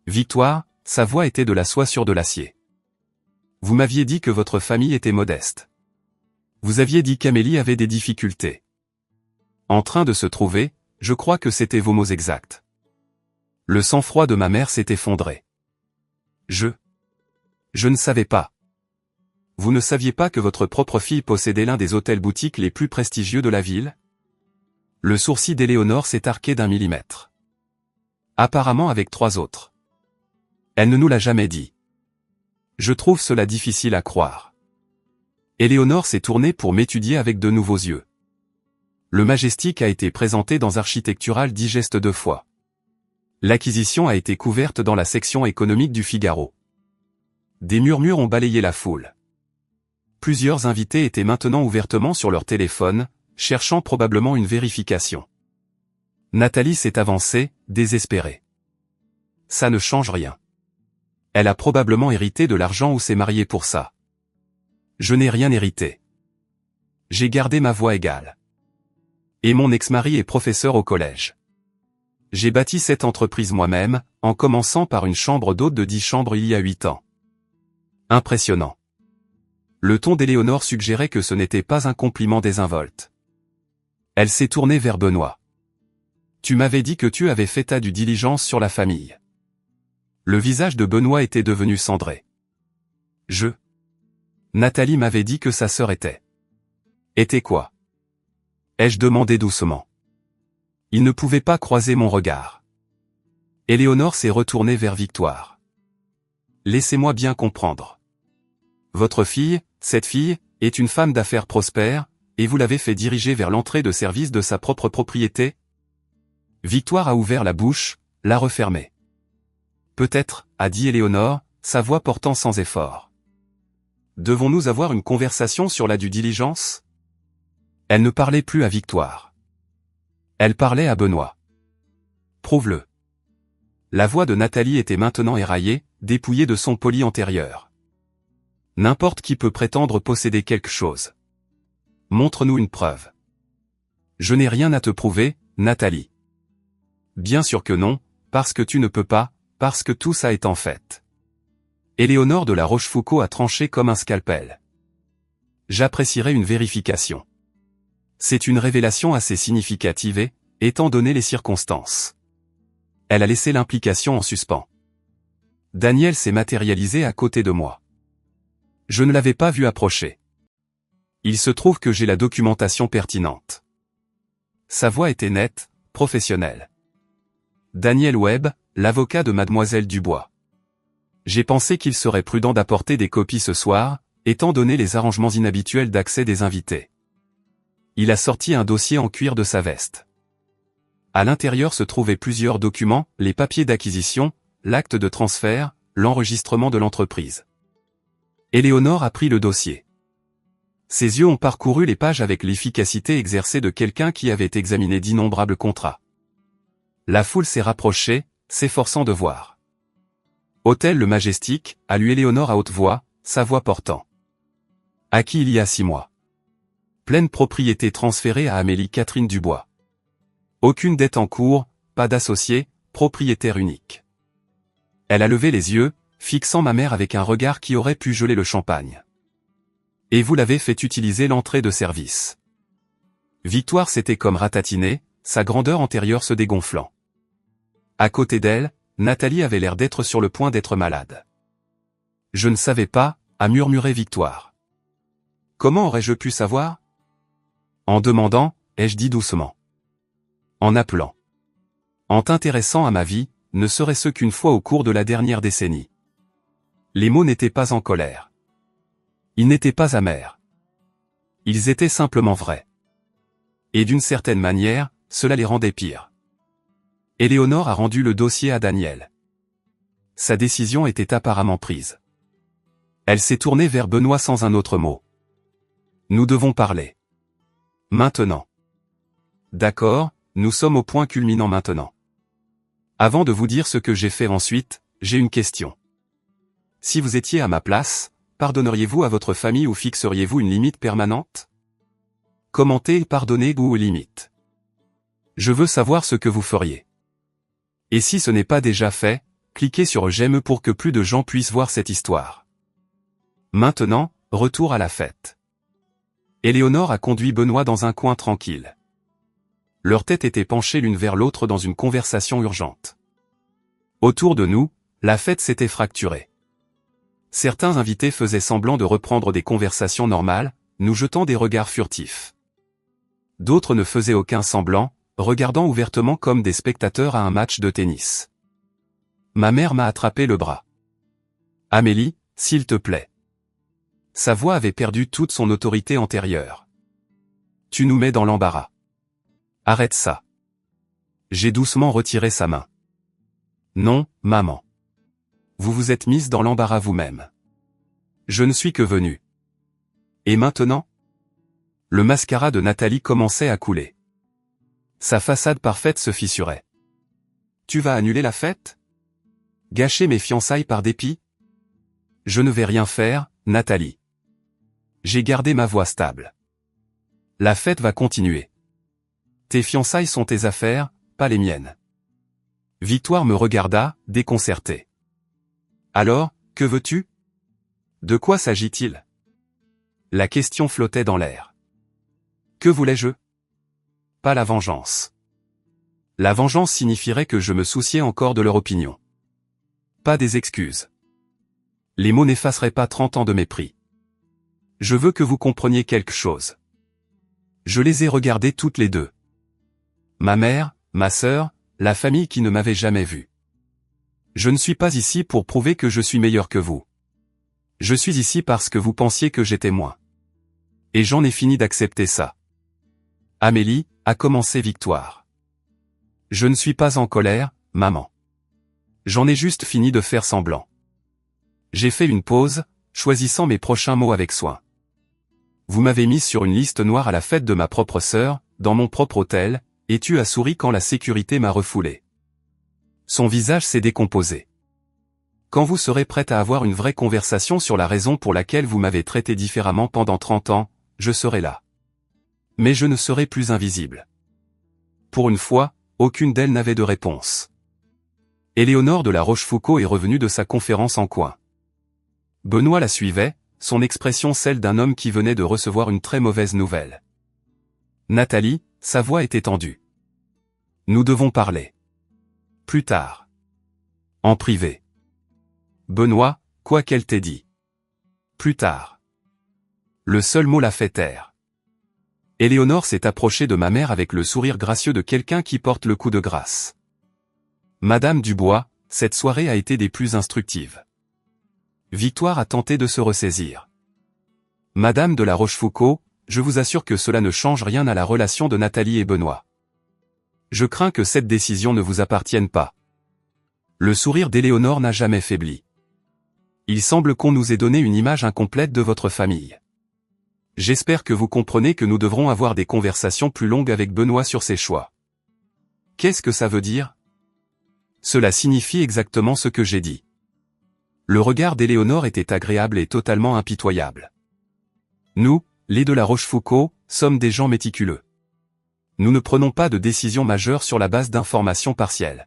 Victoire, sa voix était de la soie sur de l'acier. Vous m'aviez dit que votre famille était modeste. Vous aviez dit qu'Amélie avait des difficultés. En train de se trouver, je crois que c'était vos mots exacts. Le sang-froid de ma mère s'est effondré. Je ne savais pas. Vous ne saviez pas que votre propre fille possédait l'un des hôtels-boutiques les plus prestigieux de la ville? Le sourcil d'Éléonore s'est arqué d'1 millimètre. Apparemment avec 3 autres. Elle ne nous l'a jamais dit. Je trouve cela difficile à croire. Éléonore s'est tournée pour m'étudier avec de nouveaux yeux. Le Majestic a été présenté dans Architectural Digest 2 fois. L'acquisition a été couverte dans la section économique du Figaro. Des murmures ont balayé la foule. Plusieurs invités étaient maintenant ouvertement sur leur téléphone, cherchant probablement une vérification. Nathalie s'est avancée, désespérée. Ça ne change rien. Elle a probablement hérité de l'argent ou s'est mariée pour ça. Je n'ai rien hérité. J'ai gardé ma voix égale. Et mon ex-mari est professeur au collège. J'ai bâti cette entreprise moi-même, en commençant par une chambre d'hôte de 10 chambres il y a 8 ans. Impressionnant. Le ton d'Éléonore suggérait que ce n'était pas un compliment désinvolte. Elle s'est tournée vers Benoît. Tu m'avais dit que tu avais fait ta due diligence sur la famille. Le visage de Benoît était devenu cendré. Nathalie m'avait dit que sa sœur était. Était quoi? Ai-je demandé doucement. Il ne pouvait pas croiser mon regard. Éléonore s'est retournée vers Victoire. Laissez-moi bien comprendre. Votre fille, cette fille, est une femme d'affaires prospère, et vous l'avez fait diriger vers l'entrée de service de sa propre propriété? Victoire a ouvert la bouche, l'a refermée. Peut-être, a dit Éléonore, sa voix portant sans effort. Devons-nous avoir une conversation sur la due diligence? Elle ne parlait plus à Victoire. Elle parlait à Benoît. Prouve-le. La voix de Nathalie était maintenant éraillée, dépouillée de son poli antérieur. N'importe qui peut prétendre posséder quelque chose. Montre-nous une preuve. Je n'ai rien à te prouver, Nathalie. Bien sûr que non, parce que tu ne peux pas, parce que tout ça est en fait. Éléonore de La Rochefoucauld a tranché comme un scalpel. J'apprécierais une vérification. C'est une révélation assez significative et, étant donné les circonstances. Elle a laissé l'implication en suspens. Daniel s'est matérialisé à côté de moi. Je ne l'avais pas vu approcher. Il se trouve que j'ai la documentation pertinente. Sa voix était nette, professionnelle. Daniel Webb, l'avocat de Mademoiselle Dubois. J'ai pensé qu'il serait prudent d'apporter des copies ce soir, étant donné les arrangements inhabituels d'accès des invités. Il a sorti un dossier en cuir de sa veste. À l'intérieur se trouvaient plusieurs documents, les papiers d'acquisition, l'acte de transfert, l'enregistrement de l'entreprise. Éléonore a pris le dossier. Ses yeux ont parcouru les pages avec l'efficacité exercée de quelqu'un qui avait examiné d'innombrables contrats. La foule s'est rapprochée, s'efforçant de voir. Hôtel Le Majestic, a lu Éléonore à haute voix, sa voix portant. Acquis il y a 6 mois. Pleine propriété transférée à Amélie Catherine Dubois. Aucune dette en cours, pas d'associé, propriétaire unique. Elle a levé les yeux, fixant ma mère avec un regard qui aurait pu geler le champagne. Et vous l'avez fait utiliser l'entrée de service. Victoire s'était comme ratatinée, sa grandeur antérieure se dégonflant. À côté d'elle, Nathalie avait l'air d'être sur le point d'être malade. Je ne savais pas, a murmuré Victoire. Comment aurais-je pu savoir? En demandant, ai-je dit doucement. En appelant. En t'intéressant à ma vie, ne serait-ce qu'une fois au cours de la dernière décennie. Les mots n'étaient pas en colère. Ils n'étaient pas amers. Ils étaient simplement vrais. Et d'une certaine manière, cela les rendait pires. Éléonore a rendu le dossier à Daniel. Sa décision était apparemment prise. Elle s'est tournée vers Benoît sans un autre mot. Nous devons parler. Maintenant. D'accord, nous sommes au point culminant maintenant. Avant de vous dire ce que j'ai fait ensuite, j'ai une question. Si vous étiez à ma place, pardonneriez-vous à votre famille ou fixeriez-vous une limite permanente? Commentez et pardonnez ou aux limites. Je veux savoir ce que vous feriez. Et si ce n'est pas déjà fait, cliquez sur j'aime pour que plus de gens puissent voir cette histoire. Maintenant, retour à la fête. Éléonore a conduit Benoît dans un coin tranquille. Leurs têtes étaient penchées l'une vers l'autre dans une conversation urgente. Autour de nous, la fête s'était fracturée. Certains invités faisaient semblant de reprendre des conversations normales, nous jetant des regards furtifs. D'autres ne faisaient aucun semblant, regardant ouvertement comme des spectateurs à un match de tennis. Ma mère m'a attrapé le bras. Amélie, s'il te plaît. Sa voix avait perdu toute son autorité antérieure. Tu nous mets dans l'embarras. Arrête ça. J'ai doucement retiré sa main. Non, maman. Vous vous êtes mise dans l'embarras vous-même. Je ne suis que venu. Et maintenant? Le mascara de Nathalie commençait à couler. Sa façade parfaite se fissurait. Tu vas annuler la fête? Gâcher mes fiançailles par dépit? Je ne vais rien faire, Nathalie. J'ai gardé ma voix stable. La fête va continuer. Tes fiançailles sont tes affaires, pas les miennes. Victoire me regarda, déconcertée. Alors, que veux-tu? De quoi s'agit-il? La question flottait dans l'air. Que voulais-je? Pas la vengeance. La vengeance signifierait que je me souciais encore de leur opinion. Pas des excuses. Les mots n'effaceraient pas 30 ans de mépris. Je veux que vous compreniez quelque chose. Je les ai regardées toutes les deux. Ma mère, ma sœur, la famille qui ne m'avait jamais vu. Je ne suis pas ici pour prouver que je suis meilleur que vous. Je suis ici parce que vous pensiez que j'étais moins. Et j'en ai fini d'accepter ça. Amélie, a commencé Victoire. Je ne suis pas en colère, maman. J'en ai juste fini de faire semblant. J'ai fait une pause, choisissant mes prochains mots avec soin. Vous m'avez mise sur une liste noire à la fête de ma propre sœur, dans mon propre hôtel, et tu as souri quand la sécurité m'a refoulé. Son visage s'est décomposé. Quand vous serez prête à avoir une vraie conversation sur la raison pour laquelle vous m'avez traité différemment pendant 30 ans, je serai là. Mais je ne serai plus invisible. Pour une fois, aucune d'elles n'avait de réponse. Éléonore de la Rochefoucauld est revenue de sa conférence en coin. Benoît la suivait, son expression celle d'un homme qui venait de recevoir une très mauvaise nouvelle. Nathalie, sa voix était tendue. Nous devons parler. Plus tard. En privé. Benoît, quoi qu'elle t'ait dit. Plus tard. Le seul mot l'a fait taire. Éléonore s'est approchée de ma mère avec le sourire gracieux de quelqu'un qui porte le coup de grâce. Madame Dubois, cette soirée a été des plus instructives. Victoire a tenté de se ressaisir. Madame de la Rochefoucauld, je vous assure que cela ne change rien à la relation de Nathalie et Benoît. Je crains que cette décision ne vous appartienne pas. Le sourire d'Éléonore n'a jamais faibli. Il semble qu'on nous ait donné une image incomplète de votre famille. J'espère que vous comprenez que nous devrons avoir des conversations plus longues avec Benoît sur ses choix. Qu'est-ce que ça veut dire? Cela signifie exactement ce que j'ai dit. Le regard d'Éléonore était agréable et totalement impitoyable. Nous, les de la Rochefoucauld, sommes des gens méticuleux. Nous ne prenons pas de décision majeure sur la base d'informations partielles.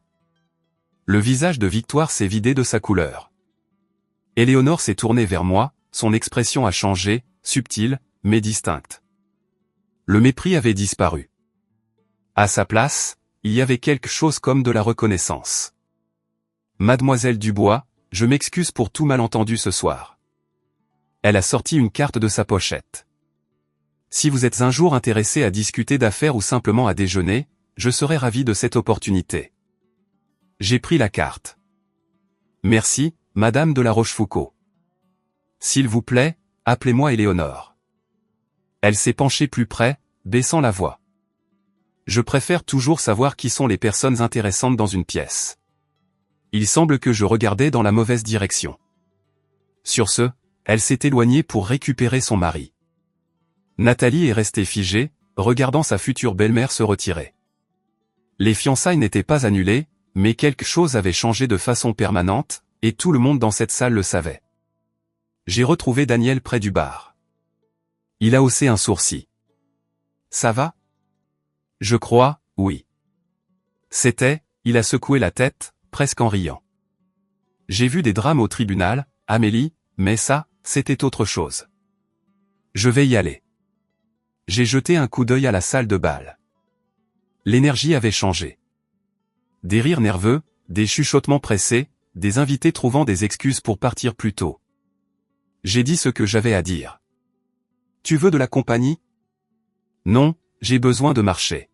Le visage de Victoire s'est vidé de sa couleur. Éléonore s'est tournée vers moi, son expression a changé, subtile, mais distincte. Le mépris avait disparu. À sa place, il y avait quelque chose comme de la reconnaissance. Mademoiselle Dubois, je m'excuse pour tout malentendu ce soir. Elle a sorti une carte de sa pochette. Si vous êtes un jour intéressé à discuter d'affaires ou simplement à déjeuner, je serai ravi de cette opportunité. J'ai pris la carte. Merci, Madame de la Rochefoucauld. S'il vous plaît, appelez-moi Éléonore. Elle s'est penchée plus près, baissant la voix. Je préfère toujours savoir qui sont les personnes intéressantes dans une pièce. Il semble que je regardais dans la mauvaise direction. Sur ce, elle s'est éloignée pour récupérer son mari. Nathalie est restée figée, regardant sa future belle-mère se retirer. Les fiançailles n'étaient pas annulées, mais quelque chose avait changé de façon permanente, et tout le monde dans cette salle le savait. J'ai retrouvé Daniel près du bar. Il a haussé un sourcil. Ça va? Je crois, oui. C'était, il a secoué la tête, presque en riant. J'ai vu des drames au tribunal, Amélie, mais ça, c'était autre chose. Je vais y aller. J'ai jeté un coup d'œil à la salle de bal. L'énergie avait changé. Des rires nerveux, des chuchotements pressés, des invités trouvant des excuses pour partir plus tôt. J'ai dit ce que j'avais à dire. Tu veux de la compagnie? Non, j'ai besoin de marcher.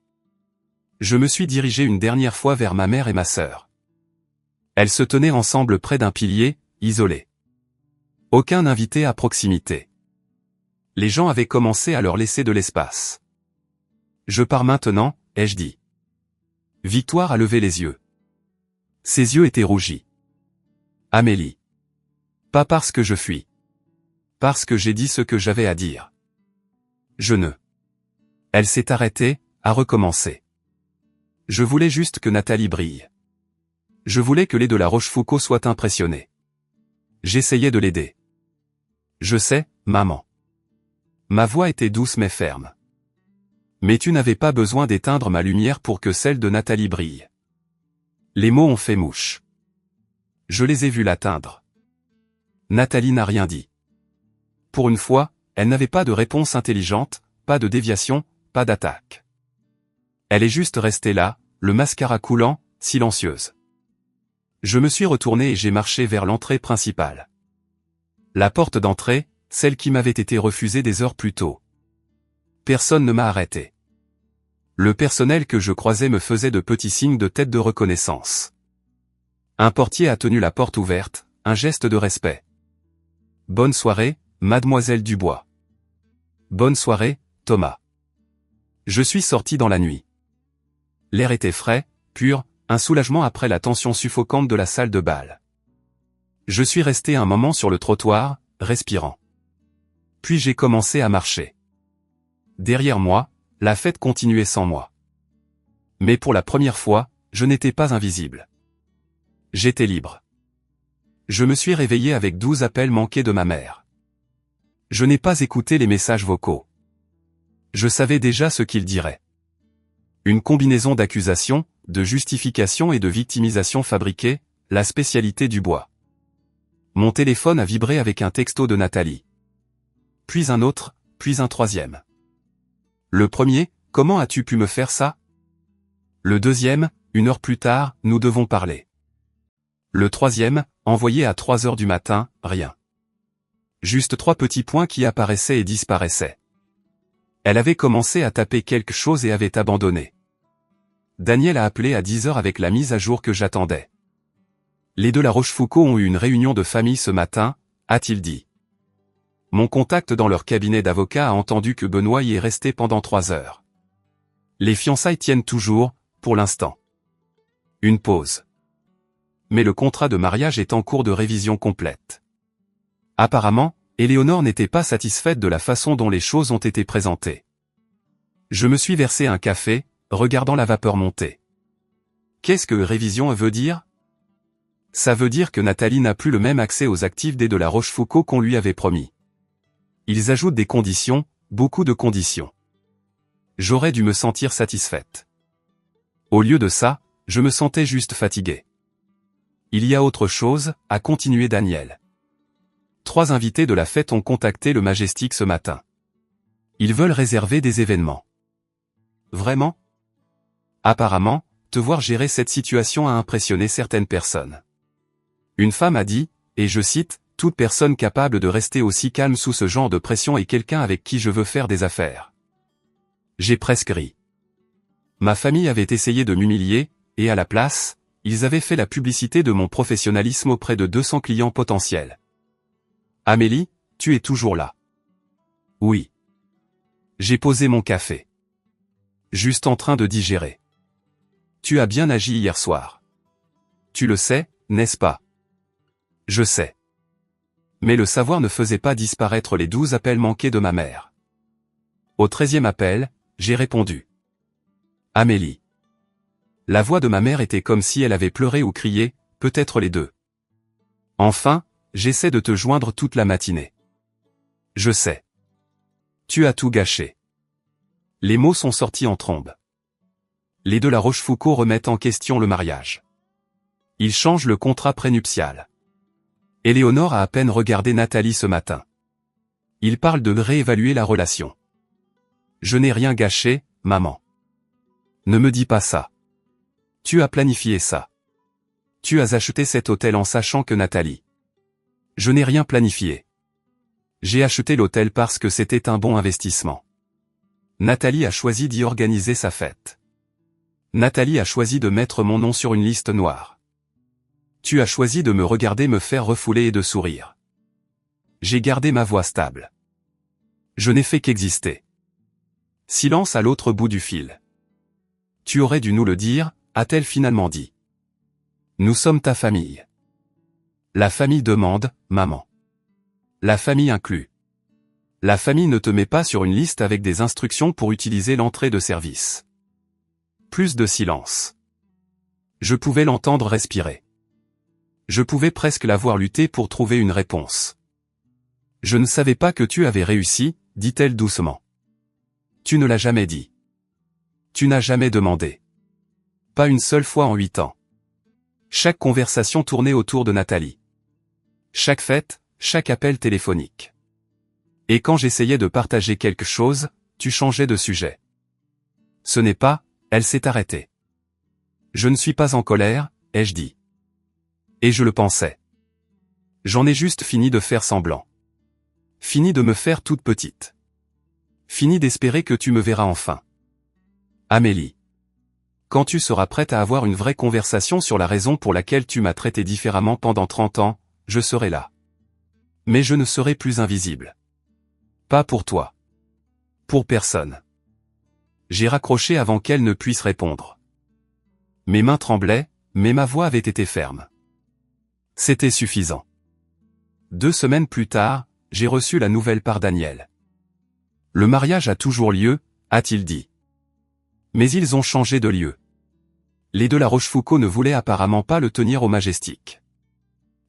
Je me suis dirigé une dernière fois vers ma mère et ma sœur. Elles se tenaient ensemble près d'un pilier, isolées. Aucun invité à proximité. Les gens avaient commencé à leur laisser de l'espace. Je pars maintenant, ai-je dit. Victoire a levé les yeux. Ses yeux étaient rougis. Amélie. Pas parce que je fuis. Parce que j'ai dit ce que j'avais à dire. Je ne. Elle s'est arrêtée, a recommencé. Je voulais juste que Nathalie brille. Je voulais que les de la Rochefoucauld soient impressionnés. J'essayais de l'aider. Je sais, maman. Ma voix était douce mais ferme. Mais tu n'avais pas besoin d'éteindre ma lumière pour que celle de Nathalie brille. Les mots ont fait mouche. Je les ai vus l'atteindre. Nathalie n'a rien dit. Pour une fois, elle n'avait pas de réponse intelligente, pas de déviation, pas d'attaque. Elle est juste restée là, le mascara coulant, silencieuse. Je me suis retourné et j'ai marché vers l'entrée principale. La porte d'entrée, celle qui m'avait été refusée des heures plus tôt. Personne ne m'a arrêté. Le personnel que je croisais me faisait de petits signes de tête de reconnaissance. Un portier a tenu la porte ouverte, un geste de respect. Bonne soirée, Mademoiselle Dubois. Bonne soirée, Thomas. Je suis sorti dans la nuit. L'air était frais, pur, un soulagement après la tension suffocante de la salle de bal. Je suis resté un moment sur le trottoir, respirant. Puis j'ai commencé à marcher. Derrière moi, la fête continuait sans moi. Mais pour la première fois, je n'étais pas invisible. J'étais libre. Je me suis réveillé avec 12 appels manqués de ma mère. Je n'ai pas écouté les messages vocaux. Je savais déjà ce qu'ils diraient. Une combinaison d'accusations, de justifications et de victimisations fabriquées, la spécialité du bois. Mon téléphone a vibré avec un texto de Nathalie. Puis un autre, puis un troisième. Le premier, comment as-tu pu me faire ça? Le deuxième, 1 heure plus tard, nous devons parler. Le troisième, envoyé à 3 heures du matin, rien. Juste 3 petits points qui apparaissaient et disparaissaient. Elle avait commencé à taper quelque chose et avait abandonné. Daniel a appelé à 10 heures avec la mise à jour que j'attendais. Les de la Rochefoucauld ont eu une réunion de famille ce matin, a-t-il dit. Mon contact dans leur cabinet d'avocat a entendu que Benoît y est resté pendant 3 heures. Les fiançailles tiennent toujours, pour l'instant. Une pause. Mais le contrat de mariage est en cours de révision complète. Apparemment, Éléonore n'était pas satisfaite de la façon dont les choses ont été présentées. Je me suis versé un café, regardant la vapeur monter. Qu'est-ce que révision veut dire? Ça veut dire que Nathalie n'a plus le même accès aux actifs des de la Rochefoucauld qu'on lui avait promis. Ils ajoutent des conditions, beaucoup de conditions. J'aurais dû me sentir satisfaite. Au lieu de ça, je me sentais juste fatigué. Il y a autre chose, a continué Daniel. 3 invités de la fête ont contacté le Majestic ce matin. Ils veulent réserver des événements. Vraiment? Apparemment, te voir gérer cette situation a impressionné certaines personnes. Une femme a dit, et je cite, « Toute personne capable de rester aussi calme sous ce genre de pression est quelqu'un avec qui je veux faire des affaires. » J'ai presque ri. Ma famille avait essayé de m'humilier, et à la place, ils avaient fait la publicité de mon professionnalisme auprès de 200 clients potentiels. Amélie, tu es toujours là. Oui. J'ai posé mon café. Juste en train de digérer. Tu as bien agi hier soir. Tu le sais, n'est-ce pas? Je sais. Mais le savoir ne faisait pas disparaître les 12 appels manqués de ma mère. Au 13e appel, j'ai répondu. Amélie. La voix de ma mère était comme si elle avait pleuré ou crié, peut-être les deux. Enfin, j'essaie de te joindre toute la matinée. Je sais. Tu as tout gâché. Les mots sont sortis en trombe. Les de la Rochefoucauld remettent en question le mariage. Ils changent le contrat prénuptial. Éléonore a à peine regardé Nathalie ce matin. Ils parlent de réévaluer la relation. Je n'ai rien gâché, maman. Ne me dis pas ça. Tu as planifié ça. Tu as acheté cet hôtel en sachant que Nathalie. Je n'ai rien planifié. J'ai acheté l'hôtel parce que c'était un bon investissement. Nathalie a choisi d'y organiser sa fête. Nathalie a choisi de mettre mon nom sur une liste noire. Tu as choisi de me regarder me faire refouler et de sourire. J'ai gardé ma voix stable. Je n'ai fait qu'exister. Silence à l'autre bout du fil. Tu aurais dû nous le dire, a-t-elle finalement dit. Nous sommes ta famille. La famille demande, maman. La famille inclut. La famille ne te met pas sur une liste avec des instructions pour utiliser l'entrée de service. Plus de silence. Je pouvais l'entendre respirer. Je pouvais presque la voir lutter pour trouver une réponse. Je ne savais pas que tu avais réussi, dit-elle doucement. Tu ne l'as jamais dit. Tu n'as jamais demandé. Pas une seule fois en 8 ans. Chaque conversation tournait autour de Nathalie. Chaque fête, chaque appel téléphonique. Et quand j'essayais de partager quelque chose, tu changeais de sujet. Ce n'est pas, elle s'est arrêtée. Je ne suis pas en colère, ai-je dit. Et je le pensais. J'en ai juste fini de faire semblant. Fini de me faire toute petite. Fini d'espérer que tu me verras enfin. Amélie. Quand tu seras prête à avoir une vraie conversation sur la raison pour laquelle tu m'as traité différemment pendant 30 ans, je serai là. Mais je ne serai plus invisible. Pas pour toi. Pour personne. J'ai raccroché avant qu'elle ne puisse répondre. Mes mains tremblaient, mais ma voix avait été ferme. C'était suffisant. 2 semaines plus tard, j'ai reçu la nouvelle par Daniel. Le mariage a toujours lieu, a-t-il dit. Mais ils ont changé de lieu. Les de la Rochefoucauld ne voulaient apparemment pas le tenir au Majestic.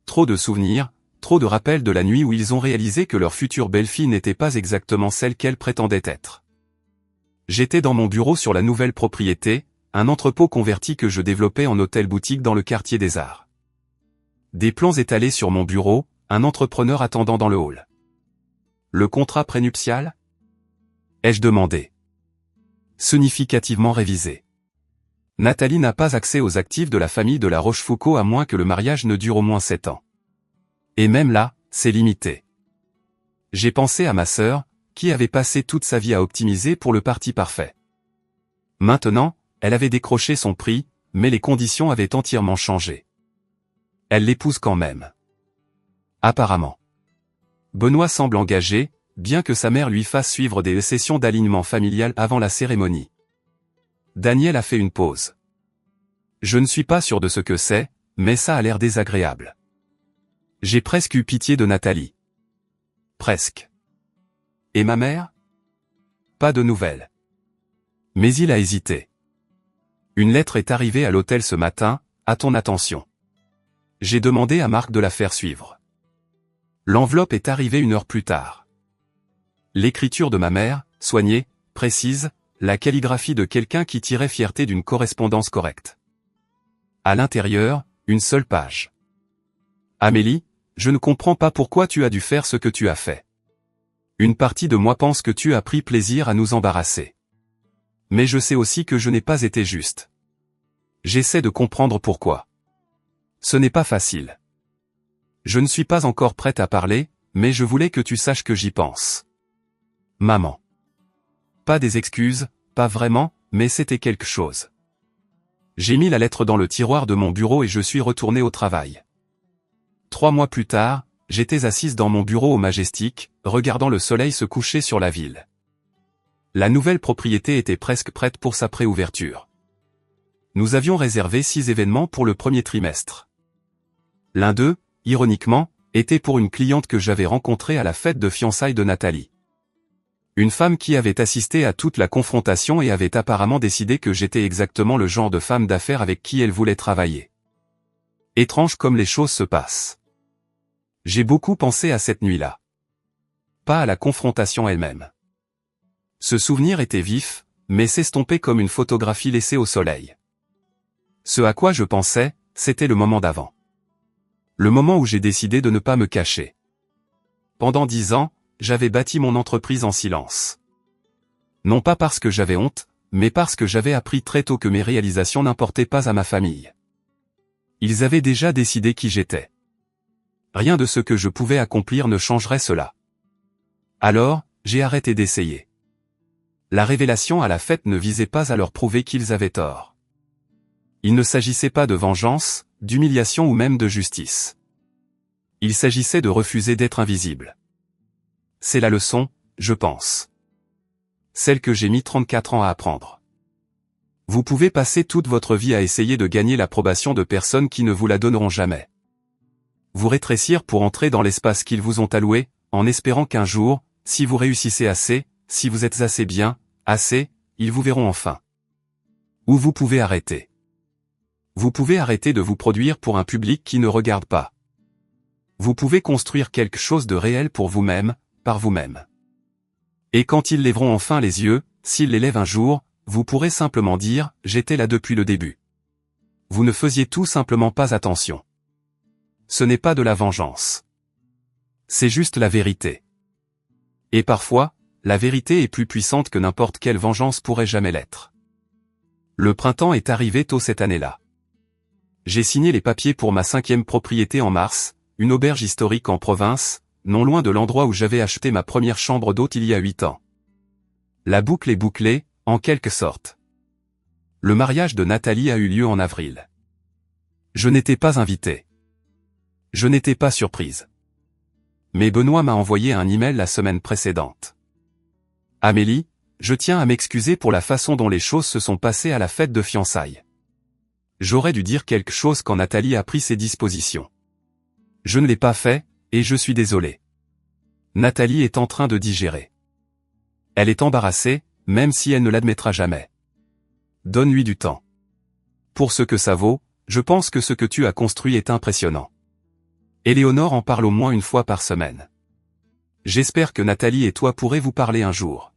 Trop de souvenirs, trop de rappels de la nuit où ils ont réalisé que leur future belle-fille n'était pas exactement celle qu'elle prétendait être. J'étais dans mon bureau sur la nouvelle propriété, un entrepôt converti que je développais en hôtel-boutique dans le quartier des Arts. Des plans étalés sur mon bureau, un entrepreneur attendant dans le hall. Le contrat prénuptial? Ai-je demandé. Significativement révisé. Nathalie n'a pas accès aux actifs de la famille de la Rochefoucauld à moins que le mariage ne dure au moins 7 ans. Et même là, c'est limité. J'ai pensé à ma sœur, qui avait passé toute sa vie à optimiser pour le parti parfait. Maintenant, elle avait décroché son prix, mais les conditions avaient entièrement changé. Elle l'épouse quand même. Apparemment. Benoît semble engagé, bien que sa mère lui fasse suivre des sessions d'alignement familial avant la cérémonie. Daniel a fait une pause. Je ne suis pas sûr de ce que c'est, mais ça a l'air désagréable. J'ai presque eu pitié de Nathalie. Presque. Et ma mère? Pas de nouvelles. Mais il a hésité. Une lettre est arrivée à l'hôtel ce matin, à ton attention. J'ai demandé à Marc de la faire suivre. L'enveloppe est arrivée 1 heure plus tard. L'écriture de ma mère, soignée, précise, la calligraphie de quelqu'un qui tirait fierté d'une correspondance correcte. À l'intérieur, une seule page. Amélie, je ne comprends pas pourquoi tu as dû faire ce que tu as fait. Une partie de moi pense que tu as pris plaisir à nous embarrasser. Mais je sais aussi que je n'ai pas été juste. J'essaie de comprendre pourquoi. Ce n'est pas facile. Je ne suis pas encore prête à parler, mais je voulais que tu saches que j'y pense. Maman. Pas des excuses, pas vraiment, mais c'était quelque chose. J'ai mis la lettre dans le tiroir de mon bureau et je suis retourné au travail. 3 mois plus tard, j'étais assise dans mon bureau au Majestic, regardant le soleil se coucher sur la ville. La nouvelle propriété était presque prête pour sa préouverture. Nous avions réservé 6 événements pour le premier trimestre. L'un d'eux, ironiquement, était pour une cliente que j'avais rencontrée à la fête de fiançailles de Nathalie. Une femme qui avait assisté à toute la confrontation et avait apparemment décidé que j'étais exactement le genre de femme d'affaires avec qui elle voulait travailler. Étrange comme les choses se passent. J'ai beaucoup pensé à cette nuit-là. Pas à la confrontation elle-même. Ce souvenir était vif, mais s'estompait comme une photographie laissée au soleil. Ce à quoi je pensais, c'était le moment d'avant. Le moment où j'ai décidé de ne pas me cacher. Pendant 10 ans, j'avais bâti mon entreprise en silence. Non pas parce que j'avais honte, mais parce que j'avais appris très tôt que mes réalisations n'importaient pas à ma famille. Ils avaient déjà décidé qui j'étais. Rien de ce que je pouvais accomplir ne changerait cela. Alors, j'ai arrêté d'essayer. La révélation à la fête ne visait pas à leur prouver qu'ils avaient tort. Il ne s'agissait pas de vengeance, d'humiliation ou même de justice. Il s'agissait de refuser d'être invisible. C'est la leçon, je pense. Celle que j'ai mis 34 ans à apprendre. Vous pouvez passer toute votre vie à essayer de gagner l'approbation de personnes qui ne vous la donneront jamais. Vous rétrécir pour entrer dans l'espace qu'ils vous ont alloué, en espérant qu'un jour, si vous réussissez assez, si vous êtes assez bien, assez, ils vous verront enfin. Ou vous pouvez arrêter. Vous pouvez arrêter de vous produire pour un public qui ne regarde pas. Vous pouvez construire quelque chose de réel pour vous-même, par vous-même. Et quand ils lèveront enfin les yeux, s'ils les lèvent un jour, vous pourrez simplement dire « J'étais là depuis le début ». Vous ne faisiez tout simplement pas attention. Ce n'est pas de la vengeance. C'est juste la vérité. Et parfois, la vérité est plus puissante que n'importe quelle vengeance pourrait jamais l'être. Le printemps est arrivé tôt cette année-là. J'ai signé les papiers pour ma 5e propriété en mars, une auberge historique en province, non loin de l'endroit où j'avais acheté ma première chambre d'hôte il y a 8 ans. La boucle est bouclée, en quelque sorte. Le mariage de Nathalie a eu lieu en avril. Je n'étais pas invité. Je n'étais pas surprise. Mais Benoît m'a envoyé un email la semaine précédente. Amélie, je tiens à m'excuser pour la façon dont les choses se sont passées à la fête de fiançailles. J'aurais dû dire quelque chose quand Nathalie a pris ses dispositions. Je ne l'ai pas fait, et je suis désolé. Nathalie est en train de digérer. Elle est embarrassée, même si elle ne l'admettra jamais. Donne-lui du temps. Pour ce que ça vaut, je pense que ce que tu as construit est impressionnant. Éléonore en parle au moins une fois par semaine. J'espère que Nathalie et toi pourrez vous parler un jour.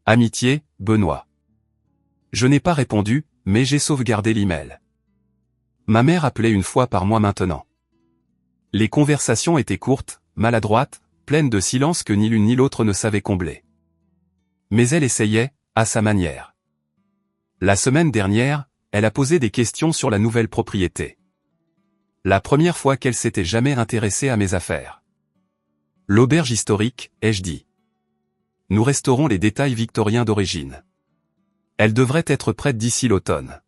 Amitié, Benoît. Je n'ai pas répondu, mais j'ai sauvegardé l'email. Ma mère appelait une fois par mois maintenant. Les conversations étaient courtes, maladroites, pleines de silence que ni l'une ni l'autre ne savait combler. Mais elle essayait, à sa manière. La semaine dernière, elle a posé des questions sur la nouvelle propriété. La première fois qu'elle s'était jamais intéressée à mes affaires. L'auberge historique, ai-je dit. Nous resterons les détails victoriens d'origine. Elle devrait être prête d'ici l'automne.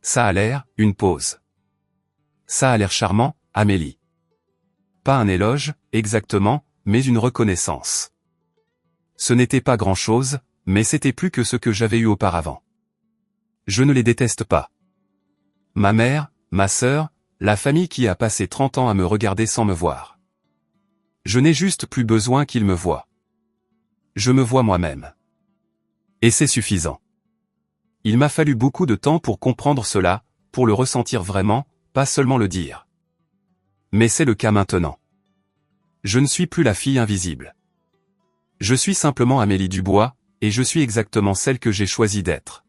Ça a l'air, une pause. Ça a l'air charmant, Amélie. Pas un éloge, exactement, mais une reconnaissance. Ce n'était pas grand-chose, mais c'était plus que ce que j'avais eu auparavant. Je ne les déteste pas. Ma mère, ma sœur, la famille qui a passé 30 ans à me regarder sans me voir. Je n'ai juste plus besoin qu'il me voie. Je me vois moi-même. Et c'est suffisant. Il m'a fallu beaucoup de temps pour comprendre cela, pour le ressentir vraiment, pas seulement le dire. Mais c'est le cas maintenant. Je ne suis plus la fille invisible. Je suis simplement Amélie Dubois, et je suis exactement celle que j'ai choisi d'être.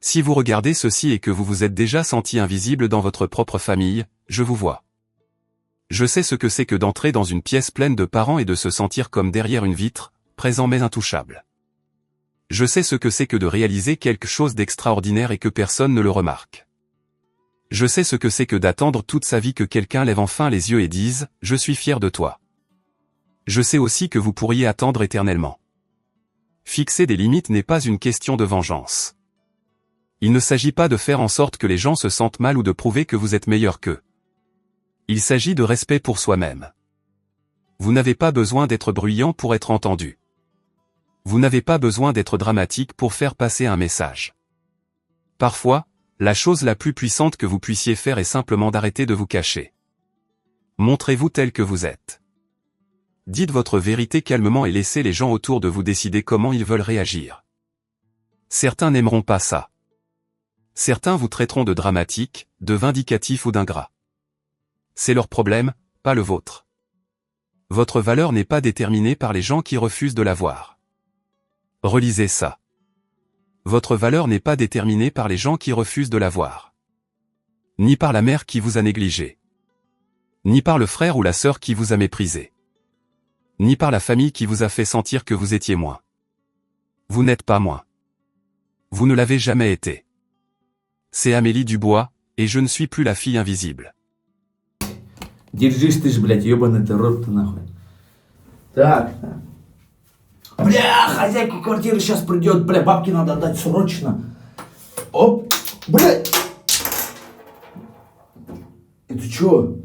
Si vous regardez ceci et que vous vous êtes déjà senti invisible dans votre propre famille, je vous vois. Je sais ce que c'est que d'entrer dans une pièce pleine de parents et de se sentir comme derrière une vitre, présent mais intouchable. Je sais ce que c'est que de réaliser quelque chose d'extraordinaire et que personne ne le remarque. Je sais ce que c'est que d'attendre toute sa vie que quelqu'un lève enfin les yeux et dise « Je suis fier de toi ». Je sais aussi que vous pourriez attendre éternellement. Fixer des limites n'est pas une question de vengeance. Il ne s'agit pas de faire en sorte que les gens se sentent mal ou de prouver que vous êtes meilleur qu'eux. Il s'agit de respect pour soi-même. Vous n'avez pas besoin d'être bruyant pour être entendu. Vous n'avez pas besoin d'être dramatique pour faire passer un message. Parfois, la chose la plus puissante que vous puissiez faire est simplement d'arrêter de vous cacher. Montrez-vous tel que vous êtes. Dites votre vérité calmement et laissez les gens autour de vous décider comment ils veulent réagir. Certains n'aimeront pas ça. Certains vous traiteront de dramatique, de vindicatif ou d'ingrat. C'est leur problème, pas le vôtre. Votre valeur n'est pas déterminée par les gens qui refusent de la voir. Relisez ça. Votre valeur n'est pas déterminée par les gens qui refusent de la voir. Ni par la mère qui vous a négligé. Ni par le frère ou la sœur qui vous a méprisé. Ni par la famille qui vous a fait sentir que vous étiez moins. Vous n'êtes pas moins. Vous ne l'avez jamais été. C'est Amélie Dubois, et je ne suis plus la fille invisible. Держись ты ж, блядь, ебаный ты рот-то нахуй. Так. Бля, хозяйка квартиры сейчас придет, бля, бабки надо отдать срочно. Оп, бля. Это чё?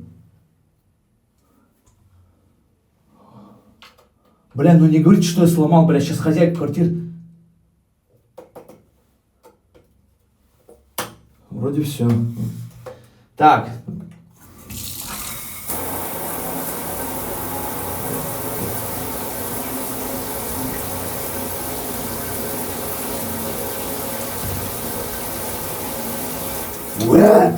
Бля, ну не говорите, что я сломал, бля, сейчас хозяйка квартиры. Вроде все. Так. Ура!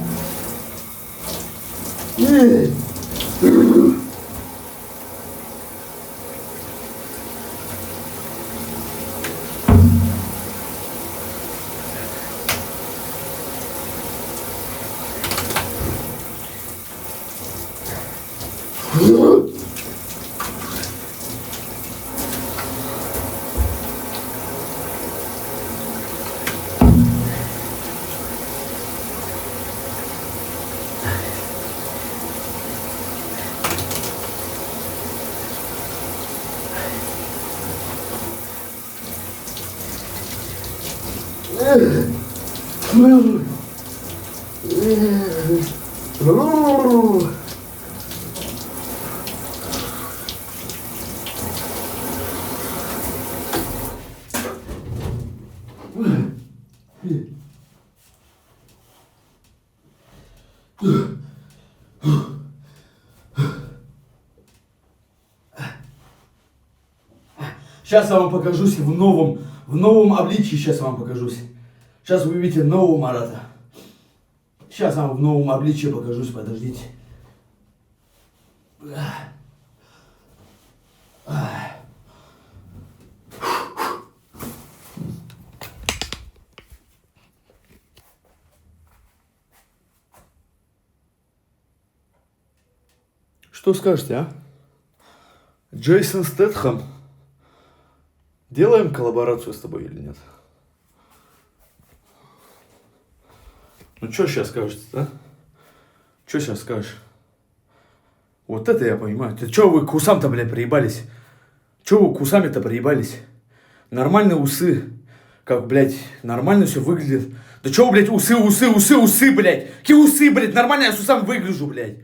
Сейчас я вам покажусь в новом обличии, сейчас я вам покажусь. Сейчас вы увидите нового Марата. Сейчас я вам в новом обличии покажусь, подождите. Что скажете, а? Джейсон Стэтхэм. Делаем коллаборацию с тобой или нет? Ну что сейчас скажете, да? Что сейчас скажешь? Вот это я понимаю. Ты что вы к усам-то, блядь, приебались? Что вы к усами-то приебались? Нормальные усы. Как, блядь, нормально все выглядит. Да что, блядь, усы, блядь. Какие усы, блядь? Нормально я с усами выгляжу, блядь.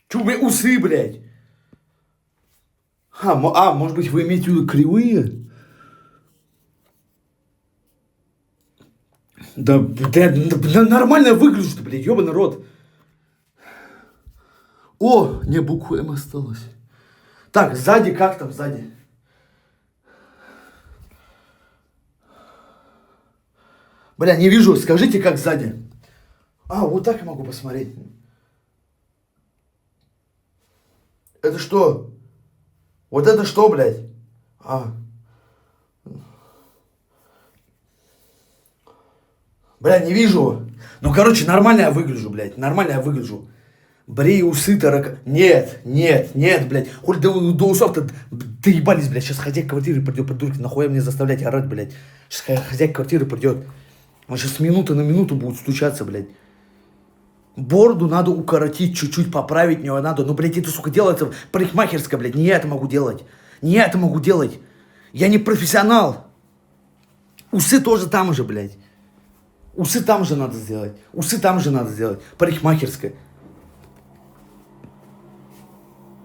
Че, блядь, усы, блядь? Может быть, вы имеете в виду кривые? Да нормально выгляжу, блядь, ёбаный рот. О, не, буква М осталась. Так, сзади, как там сзади? Бля, не вижу, скажите, как сзади. А, вот так я могу посмотреть. Это что? Вот это что, блядь? А. Бля, не вижу. Ну, короче, нормально я выгляжу, блядь. Нормально я выгляжу. Брей усы, Нет, блядь. Хоть до усов-то доебались, блядь. Сейчас хозяйка квартиры придет, придурки. Нахуя мне заставлять орать, блядь. Сейчас хозяйка квартиры придет. Он сейчас с минуты на минуту будет стучаться, блядь. Бороду надо укоротить, чуть-чуть поправить нее надо. Ну, блядь, это, сука, делается парикмахерская, блядь. Не я это могу делать. Не я это могу делать. Я не профессионал. Усы тоже там же, блядь. Усы там же надо сделать. Усы там же надо сделать. Парикмахерская.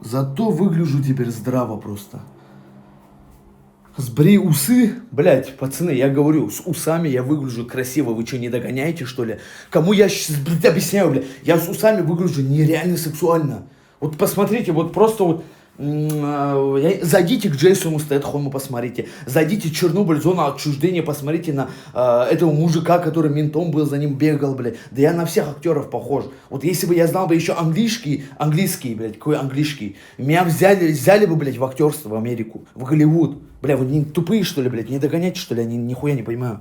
Зато выгляжу теперь здраво просто. Сбрей усы, блядь, пацаны, я говорю, с усами я выгляжу красиво, вы что, не догоняете, что ли? Кому я сейчас, блядь, объясняю, блядь, я с усами выгляжу нереально сексуально. Вот посмотрите, вот просто вот, зайдите к Джейсону Стэтхэму, посмотрите, зайдите в Чернобыль, зону отчуждения, посмотрите на этого мужика, который ментом был, за ним бегал, блядь. Да я на всех актеров похож. Вот если бы я знал бы еще английский, блядь, какой английский, меня взяли бы, блядь, в актерство в Америку, в Голливуд. Бля, вы не тупые, что ли, блядь, не догоняйте, что ли, я нихуя не понимаю.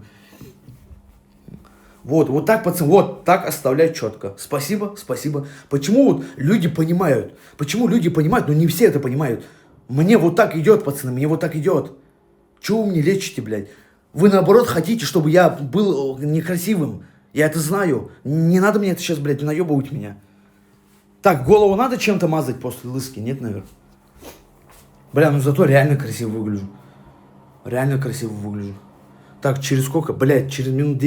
Вот так, пацан, вот так оставлять четко. Спасибо. Почему вот люди понимают? Почему люди понимают, но не все это понимают? Мне вот так идет, пацаны, мне вот так идет. Чего вы мне лечите, блядь? Вы наоборот хотите, чтобы я был некрасивым. Я это знаю. Не надо мне это сейчас, блядь, наебывать меня. Так, голову надо чем-то мазать после лыски? Нет, наверное. Бля, ну зато реально красиво выгляжу. Так, через сколько? Блядь, через минут 10.